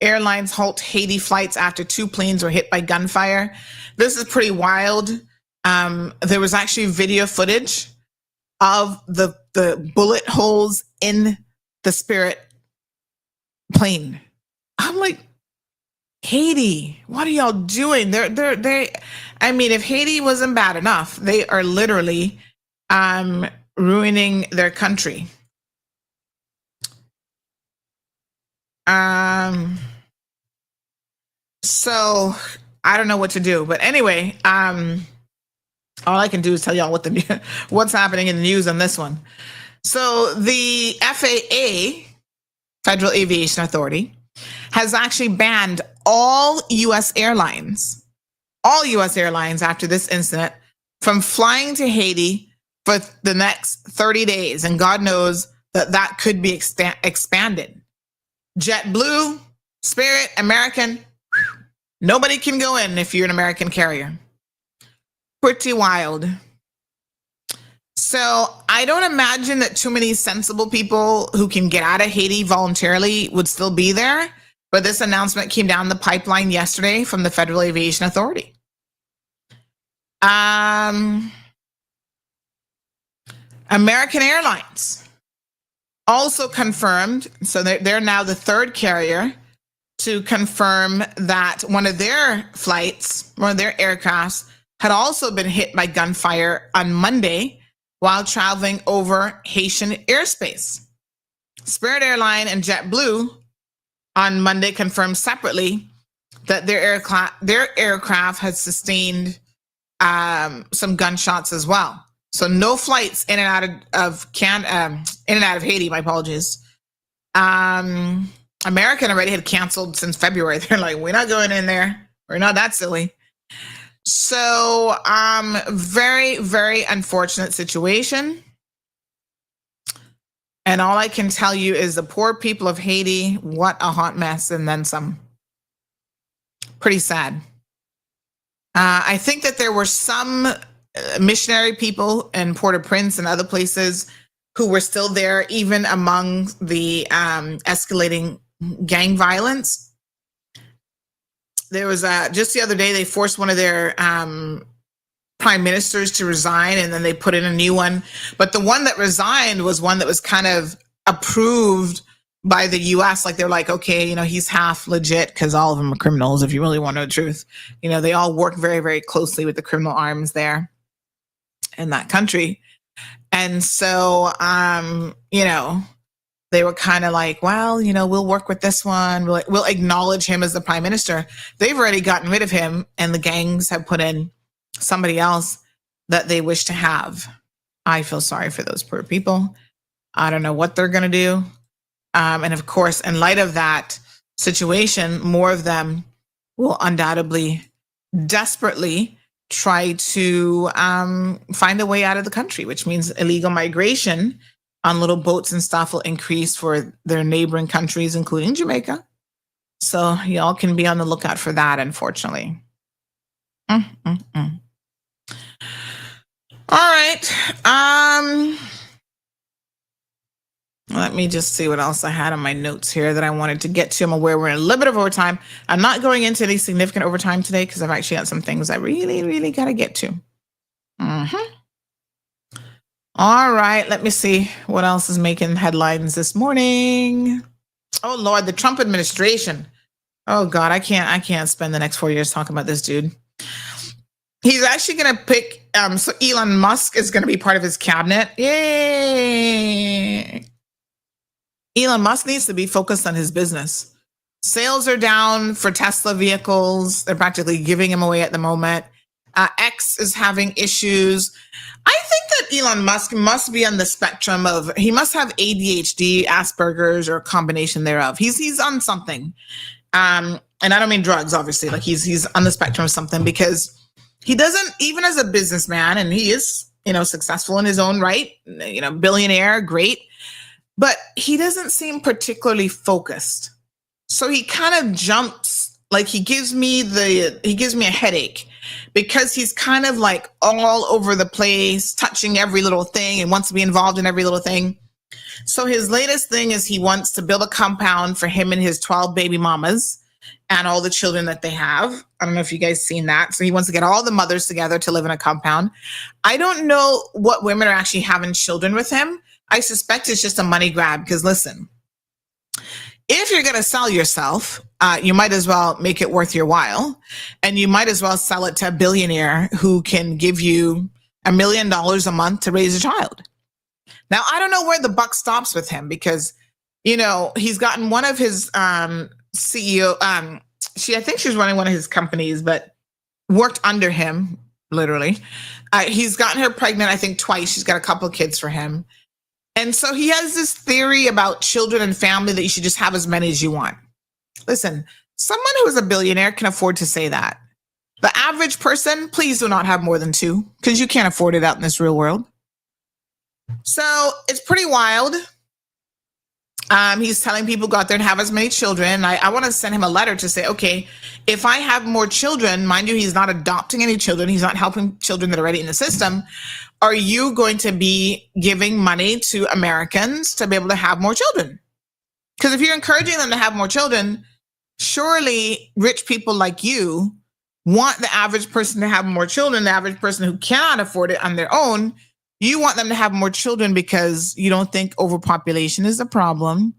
airlines halt Haiti flights after 2 planes were hit by gunfire. This is pretty wild. There was actually video footage of the bullet holes in the Spirit plane. I'm like, Haiti, what are y'all doing? If Haiti wasn't bad enough, they are literally ruining their country. So I don't know what to do, but anyway, all I can do is tell y'all what's happening in the news on this one. So the FAA, Federal Aviation Authority, has actually banned all U.S. airlines after this incident from flying to Haiti for the next 30 days. And God knows that could be expanded. JetBlue, Spirit, American, nobody can go in if you're an American carrier. Pretty wild. So I don't imagine that too many sensible people who can get out of Haiti voluntarily would still be there. But this announcement came down the pipeline yesterday from the Federal Aviation Authority. American Airlines also confirmed, so they're now the 3rd carrier to confirm that one of their aircrafts had also been hit by gunfire on Monday while traveling over Haitian airspace. Spirit Airline and JetBlue on Monday confirmed separately that their aircraft had sustained some gunshots as well. So no flights in and out of Haiti. My apologies. American already had canceled since February. They're like, we're not going in there. We're not that silly. So, very, very unfortunate situation. And all I can tell you is the poor people of Haiti, what a hot mess, and then some. Pretty sad. I think that there were some missionary people in Port-au-Prince and other places who were still there, even among the escalating gang violence. There was just the other day, they forced one of their prime ministers to resign, and then they put in a new one. But the one that resigned was one that was kind of approved by the U.S. Like, they're like, okay, you know, he's half legit because all of them are criminals, if you really want to know the truth. You know, they all work very, very closely with the criminal arms there in that country. And so, you know, they were kind of like, well, you know, we'll work with this one. We'll acknowledge him as the prime minister. They've already gotten rid of him, and the gangs have put in somebody else that they wish to have. I feel sorry for those poor people. I don't know what they're going to do. And of course, in light of that situation, more of them will undoubtedly desperately try to find a way out of the country, which means illegal migration on little boats and stuff will increase for their neighboring countries, including Jamaica. So y'all can be on the lookout for that, unfortunately. All right. Let me just see what else I had on my notes here that I wanted to get to. I'm aware we're in a little bit of overtime. I'm not going into any significant overtime today because I've actually got some things I really, really got to get to. All right. Let me see what else is making headlines this morning. Oh, Lord, the Trump administration. Oh, God, I can't spend the next 4 years talking about this dude. He's actually going to pick, so Elon Musk is going to be part of his cabinet. Yay. Elon Musk needs to be focused on his business. Sales are down for Tesla vehicles. They're practically giving them away at the moment. X is having issues. I think that Elon Musk must be on the spectrum of, he must have ADHD, Asperger's, or a combination thereof. He's on something. And I don't mean drugs, obviously. Like, he's on the spectrum of something, because he doesn't, even as a businessman, and he is, you know, successful in his own right, you know, billionaire, great, but he doesn't seem particularly focused. So he kind of jumps, like he gives me a headache, because he's kind of like all over the place, touching every little thing and wants to be involved in every little thing. So his latest thing is he wants to build a compound for him and his 12 baby mamas and all the children that they have. I don't know if you guys seen that. So he wants to get all the mothers together to live in a compound. I don't know what women are actually having children with him. I suspect it's just a money grab, because listen, if you're going to sell yourself, you might as well make it worth your while. And you might as well sell it to a billionaire who can give you $1 million a month to raise a child. Now, I don't know where the buck stops with him, because, you know, he's gotten one of his CEO, I think she was running one of his companies, but worked under him, literally. He's gotten her pregnant, I think, twice. She's got a couple of kids for him. And so he has this theory about children and family that you should just have as many as you want. Listen, someone who is a billionaire can afford to say that. The average person, please do not have more than 2, because you can't afford it out in this real world. So it's pretty wild. He's telling people go out there and have as many children. I want to send him a letter to say, okay, if I have more children, mind you, he's not adopting any children. He's not helping children that are already in the system. Are you going to be giving money to Americans to be able to have more children? Because if you're encouraging them to have more children, surely rich people like you want the average person to have more children, the average person who cannot afford it on their own. You want them to have more children because you don't think overpopulation is a problem,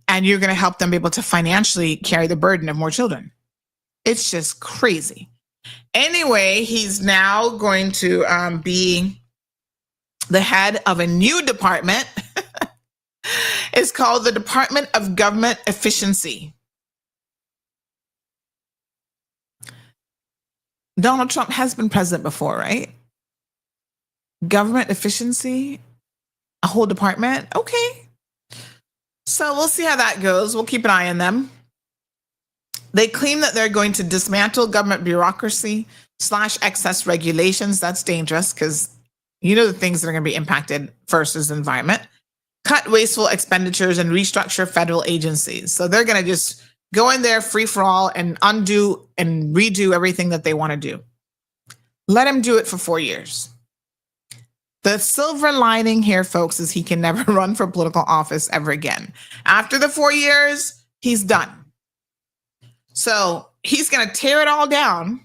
and you're going to help them be able to financially carry the burden of more children. It's just crazy. Anyway, he's now going to be the head of a new department. It's called the Department of Government Efficiency. Donald Trump has been president before, right? Government efficiency, a whole department. Okay. So we'll see how that goes. We'll keep an eye on them. They claim that they're going to dismantle government bureaucracy / excess regulations. That's dangerous because you know the things that are going to be impacted first is the environment. Cut wasteful expenditures and restructure federal agencies. So they're going to just go in there free for all and undo and redo everything that they want to do. Let him do it for 4 years. The silver lining here, folks, is he can never run for political office ever again. After the 4 years, he's done. So he's going to tear it all down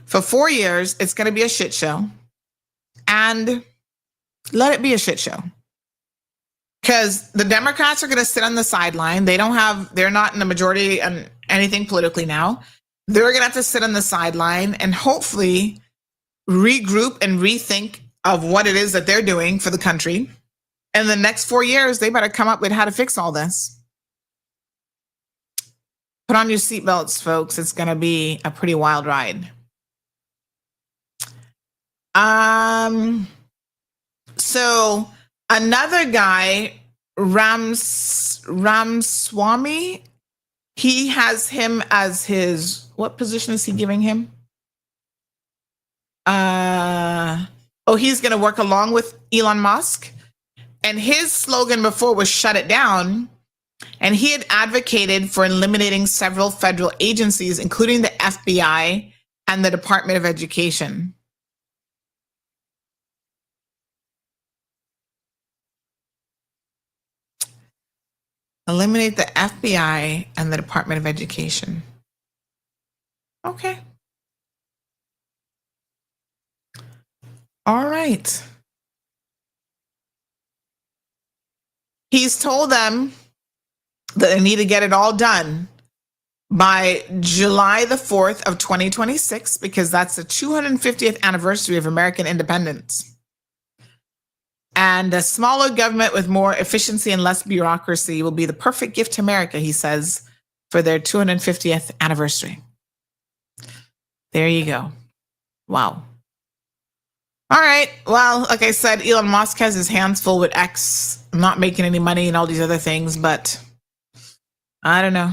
for 4 years. It's going to be a shit show. And let it be a shit show. Because the Democrats are going to sit on the sideline. They're not in the majority on anything politically now. They're going to have to sit on the sideline and hopefully regroup and rethink of what it is that they're doing for the country. And the next 4 years, they better come up with how to fix all this. Put on your seatbelts, folks. It's going to be a pretty wild ride. So another guy, Ramaswamy, he has him as his, what position is he giving him? He's going to work along with Elon Musk. And his slogan before was shut it down. And he had advocated for eliminating several federal agencies, including the FBI and the Department of Education. Eliminate the FBI and the Department of Education. Okay. All right. He's told them that they need to get it all done by July the 4th of 2026, because that's the 250th anniversary of American independence. And a smaller government with more efficiency and less bureaucracy will be the perfect gift to America, he says, for their 250th anniversary. There you go. Wow. All right. Well, like I said, Elon Musk has his hands full with X, not making any money and all these other things, but I don't know.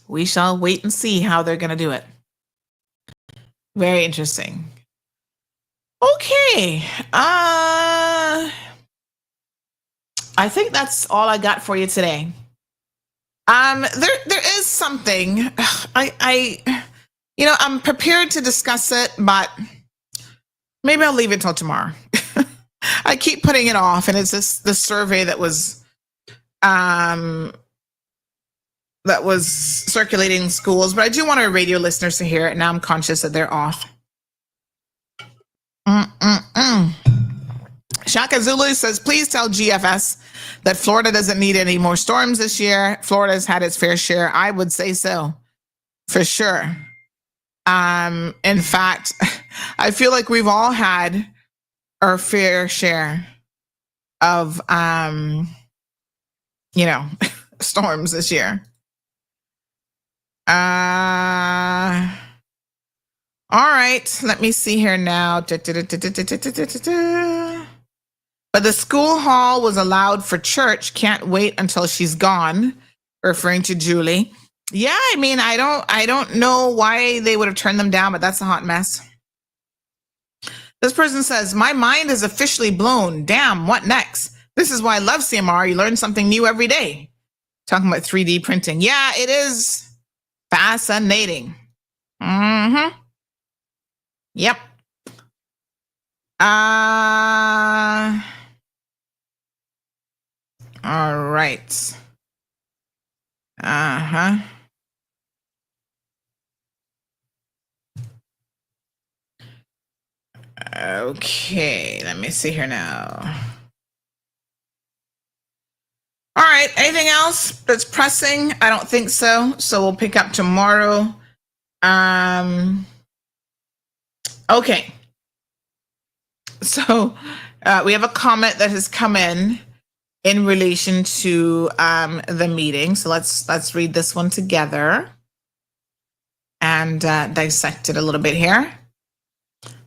We shall wait and see how they're going to do it. Very interesting. Okay. I think that's all I got for you today. There is something I'm prepared to discuss it, but maybe I'll leave it till tomorrow. I keep putting it off, and it's the survey that was circulating in schools, but I do want our radio listeners to hear it. Now I'm conscious that they're off. Shaka Zulu says, please tell GFS that Florida doesn't need any more storms this year. Florida's had its fair share. I would say so, for sure. In fact, I feel like we've all had our fair share of, storms this year. All right, let me see here now. But the school hall was allowed for church. Can't wait until she's gone. Referring to Julie. Yeah, I mean, I don't know why they would have turned them down, but that's a hot mess. This person says, my mind is officially blown. Damn, what next? This is why I love CMR. You learn something new every day. Talking about 3D printing. Yeah, it is fascinating. Mm-hmm. Yep. All right. Uh-huh. Okay, let me see here now. All right, anything else that's pressing? I don't think so. So we'll pick up tomorrow. Okay. So we have a comment that has come in relation to the meeting. So let's read this one together and dissect it a little bit here.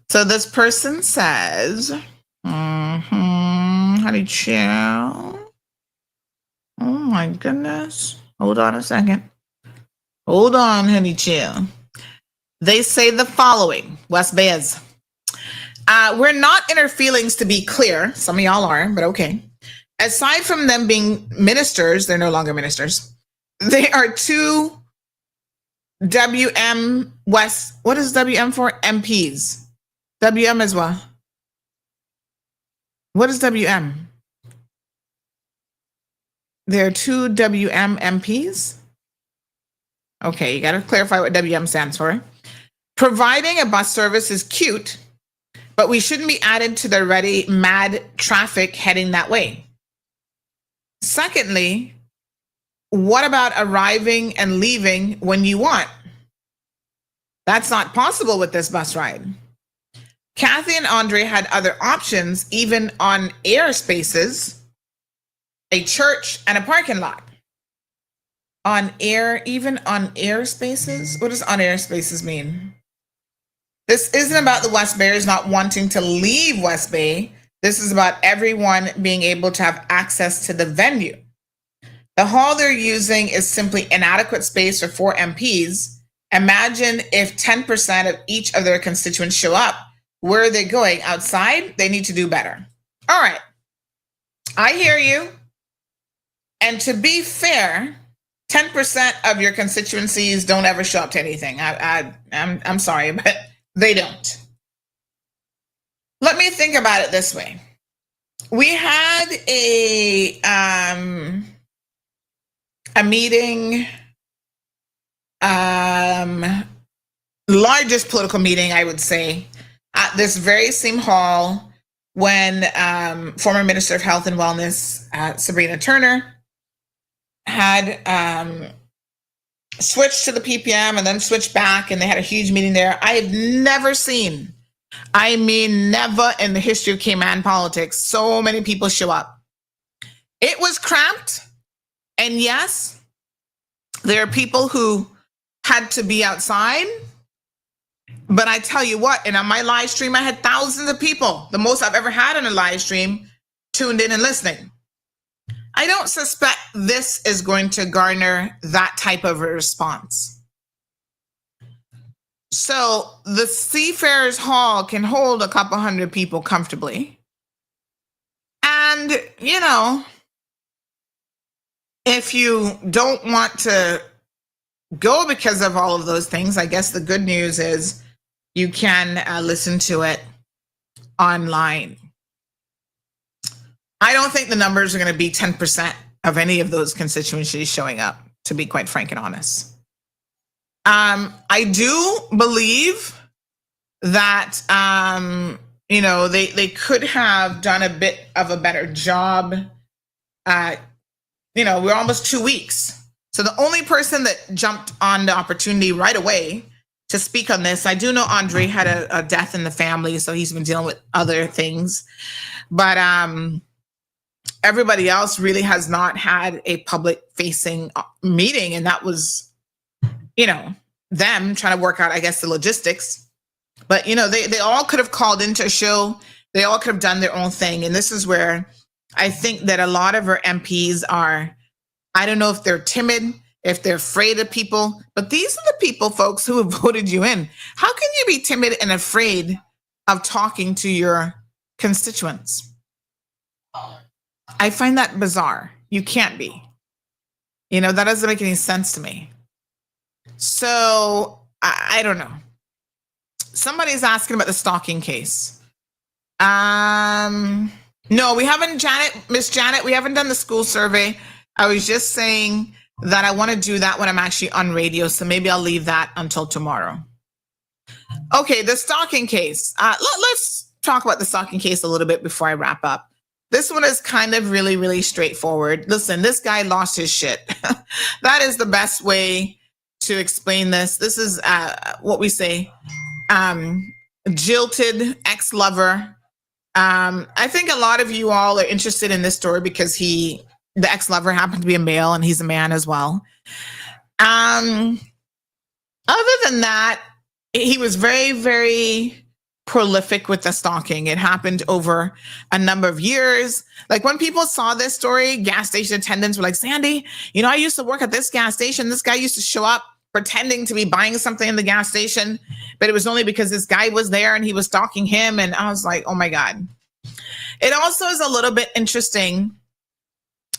So this person says, honey chill. my goodness. Hold on a second. Hold on, honey chill. They say the following, West Bears. We're not in our feelings, to be clear. Some of y'all are, but okay. Aside from them being ministers, they're no longer ministers. They are two WM West. What is WM for? MPs. WM as well. What is WM? There are two WM MPs. Okay, you got to clarify what WM stands for. Providing a bus service is cute, but we shouldn't be added to the already mad traffic heading that way. Secondly, what about arriving and leaving when you want? That's not possible with this bus ride. Kathy and Andre had other options, even on air spaces, a church, and a parking lot. Even on air spaces? What does on air spaces mean? This isn't about the West Bayers not wanting to leave West Bay. This is about everyone being able to have access to the venue. The hall they're using is simply inadequate space for 4 MPs. Imagine if 10% of each of their constituents show up. Where are they going? Outside? They need to do better. All right. I hear you. And to be fair, 10% of your constituencies don't ever show up to anything. I'm sorry, but they don't. Let me think about it this way. We had a meeting, largest political meeting, I would say, at this very same hall when former Minister of Health and Wellness, Sabrina Turner, had switched to the PPM and then switched back, and they had a huge meeting there. I have never seen, I mean, never in the history of Cayman politics, so many people show up. It was cramped. And yes, there are people who had to be outside. But I tell you what, and on my live stream, I had thousands of people, the most I've ever had on a live stream, tuned in and listening. I don't suspect this is going to garner that type of a response. So the Seafarers Hall can hold a couple hundred people comfortably. And, you know, if you don't want to go because of all of those things, I guess the good news is you can listen to it online. I don't think the numbers are going to be 10% of any of those constituencies showing up, to be quite frank and honest. I do believe that, you know, they could have done a bit of a better job. You know, we're almost 2 weeks. So the only person that jumped on the opportunity right away to speak on this, I do know Andre had a death in the family, so he's been dealing with other things. But everybody else really has not had a public-facing meeting, and that was, you know, them trying to work out, I guess, the logistics. But, you know, they all could have called into a show. They all could have done their own thing. And this is where I think that a lot of our MPs are, I don't know if they're timid, if they're afraid of people, but these are the people, folks, who have voted you in. How can you be timid and afraid of talking to your constituents? I find that bizarre. You can't be. You know, that doesn't make any sense to me. So I don't know. Somebody's asking about the stalking case. No, we haven't, Miss Janet, we haven't done the school survey. I was just saying that I want to do that when I'm actually on radio, so maybe I'll leave that until tomorrow. Okay, the stalking case. Let's talk about the stalking case a little bit before I wrap up. This one is kind of really, really straightforward. Listen, this guy lost his shit. That is the best way to explain this. This is what we say, jilted ex-lover. I think a lot of you all are interested in this story because the ex-lover happened to be a male and he's a man as well. Other than that, he was very, very prolific with the stalking. It happened over a number of years. Like when people saw this story, gas station attendants were like, Sandy, I used to work at this gas station. This guy used to show up pretending to be buying something in the gas station, but it was only because this guy was there and he was stalking him. And I was like, oh my God. It also is a little bit interesting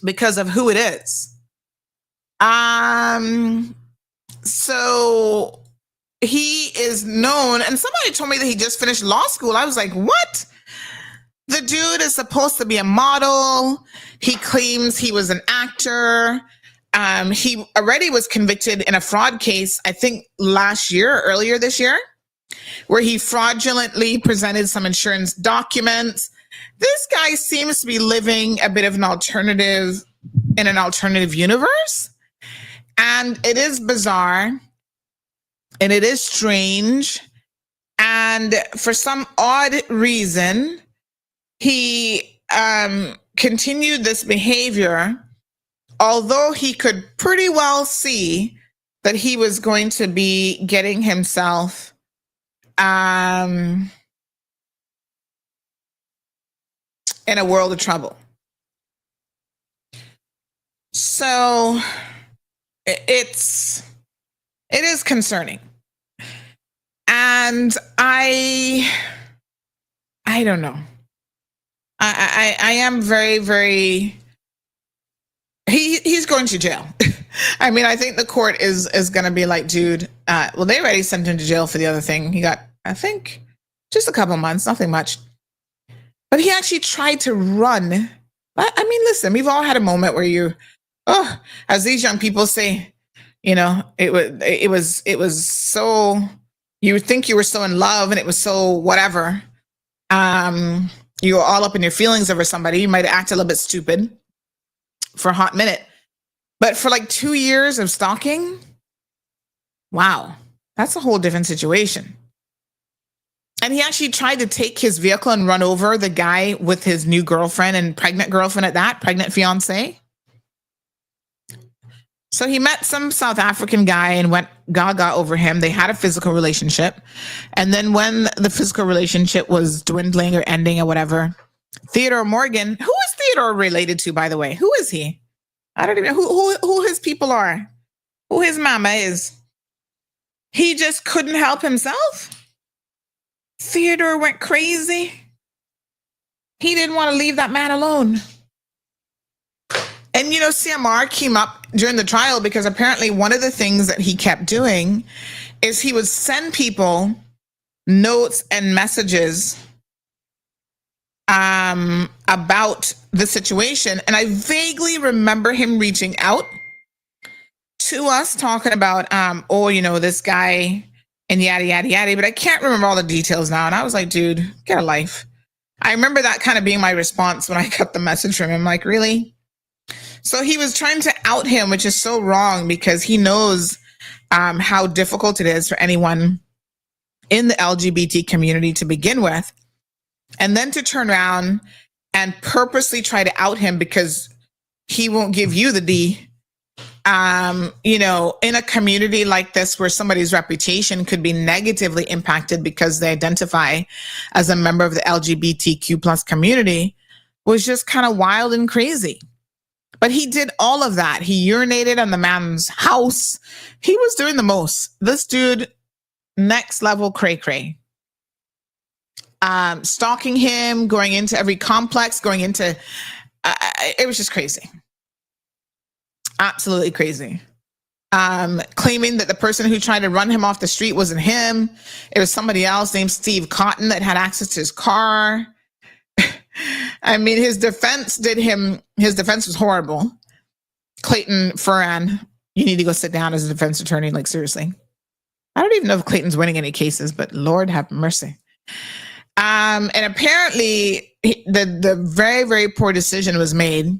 because of who it is. So he is known, and somebody told me that he just finished law school. I was like, what? The dude is supposed to be a model. He claims he was an actor. He already was convicted in a fraud case, I think earlier this year, where he fraudulently presented some insurance documents. This guy seems to be living a bit of an alternative universe. And it is bizarre. And it is strange. And for some odd reason, he continued this behavior, although he could pretty well see that he was going to be getting himself in a world of trouble. So it is concerning. And I don't know. I am very, very, he's going to jail. I mean, I think the court is going to be like, dude, well, they already sent him to jail for the other thing. He got, I think, just a couple months, nothing much. But he actually tried to run. I mean, listen, we've all had a moment where as these young people say, it was so, you would think you were so in love and it was so whatever. You were all up in your feelings over somebody. You might act a little bit stupid for a hot minute. But for like 2 years of stalking, wow, that's a whole different situation. And he actually tried to take his vehicle and run over the guy with his new girlfriend and pregnant girlfriend at that, pregnant fiance. So he met some South African guy and went gaga over him. They had a physical relationship. And then when the physical relationship was dwindling or ending or whatever, Theodore Morgan, who is Theodore related to, by the way? Who is he? I don't even know who his people are, who his mama is. He just couldn't help himself. Theodore went crazy. He didn't want to leave that man alone. And, CMR came up during the trial because apparently one of the things that he kept doing is he would send people notes and messages about the situation. And I vaguely remember him reaching out to us talking about, this guy and yada, yada, yada. But I can't remember all the details now. And I was like, dude, get a life. I remember that kind of being my response when I got the message from him. Like, really? So he was trying to out him, which is so wrong because he knows how difficult it is for anyone in the LGBT community to begin with. And then to turn around and purposely try to out him because he won't give you the D. In a community like this where somebody's reputation could be negatively impacted because they identify as a member of the LGBTQ plus community was just kind of wild and crazy. But he did all of that. He urinated on the man's house. He was doing the most. This dude, next level cray-cray. Stalking him, going into every complex, it was just crazy. Absolutely crazy. Claiming that the person who tried to run him off the street wasn't him. It was somebody else named Steve Cotton that had access to his car. I mean, his defense was horrible. Clayton Ferran, you need to go sit down as a defense attorney. Like, seriously. I don't even know if Clayton's winning any cases, but Lord have mercy. And apparently the very, very poor decision was made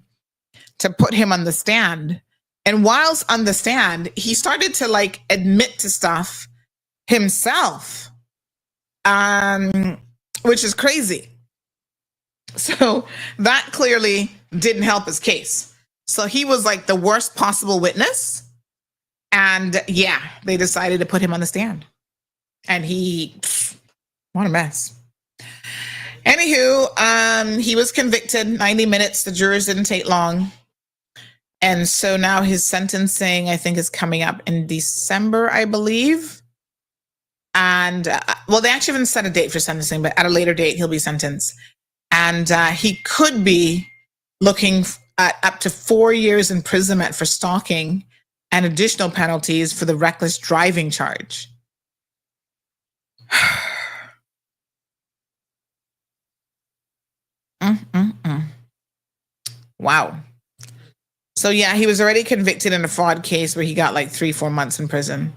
to put him on the stand. And whilst on the stand, he started to admit to stuff himself, which is crazy. So that clearly didn't help his case. So he was like the worst possible witness. And yeah, they decided to put him on the stand. And he What a mess. Anywho, he was convicted, 90 minutes. The jurors didn't take long. And so now his sentencing, I think, is coming up in December, I believe. And, well, they actually haven't set a date for sentencing, but at a later date, he'll be sentenced. And he could be looking at up to 4 years imprisonment for stalking and additional penalties for the reckless driving charge. Wow. So yeah, he was already convicted in a fraud case where he got like 3-4 months in prison.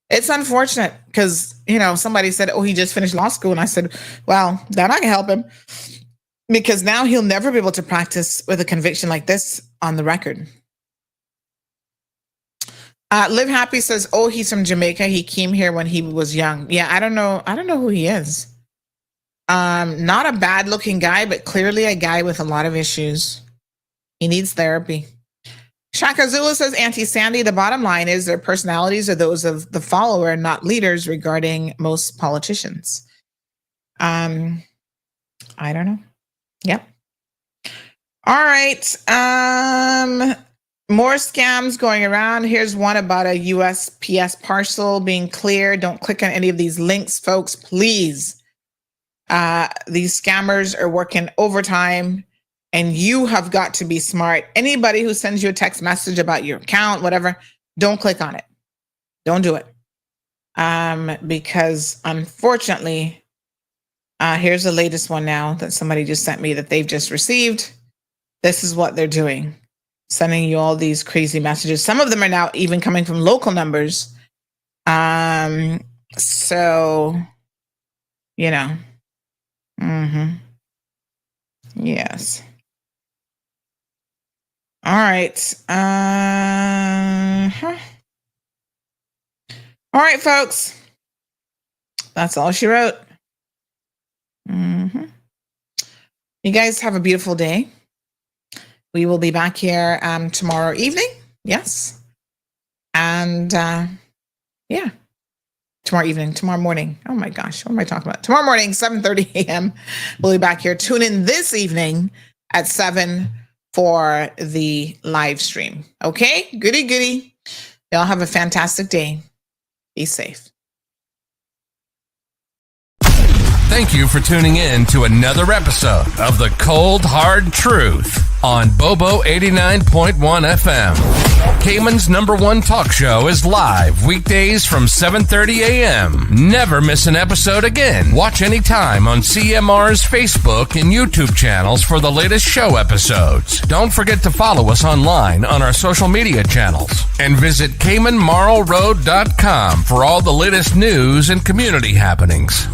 It's unfortunate because, you know, somebody said, oh, he just finished law school. And I said, well, that I can help him because now he'll never be able to practice with a conviction like this on the record. Live Happy says, oh, he's from Jamaica. He came here when he was young. Yeah, I don't know who he is. Not a bad looking guy, but clearly a guy with a lot of issues. He needs therapy. Shaka Zulu says, Auntie Sandy, the bottom line is their personalities are those of the follower, not leaders regarding most politicians. I don't know. Yep. All right. More scams going around. Here's one about a USPS parcel being cleared. Don't click on any of these links, folks, please. These scammers are working overtime. And you have got to be smart. Anybody who sends you a text message about your account, whatever, don't click on it. Don't do it. Because unfortunately, here's the latest one now that somebody just sent me that they've just received. This is what they're doing. Sending you all these crazy messages. Some of them are now even coming from local numbers. So, you know. Yes. All right. All right, folks. That's all she wrote. You guys have a beautiful day. We will be back here tomorrow evening. Yes. And yeah. Tomorrow morning. Oh my gosh, what am I talking about? Tomorrow morning, 7:30 a.m. We'll be back here. Tune in this evening at 7 for the live stream. Okay? Goody. Y'all have a fantastic day. Be safe. Thank you for tuning in to another episode of The Cold Hard Truth on Bobo 89.1 FM. Cayman's #1 talk show is live weekdays from 7:30 a.m. Never miss an episode again. Watch anytime on CMR's Facebook and YouTube channels for the latest show episodes. Don't forget to follow us online on our social media channels. And visit CaymanMarlRoad.com for all the latest news and community happenings.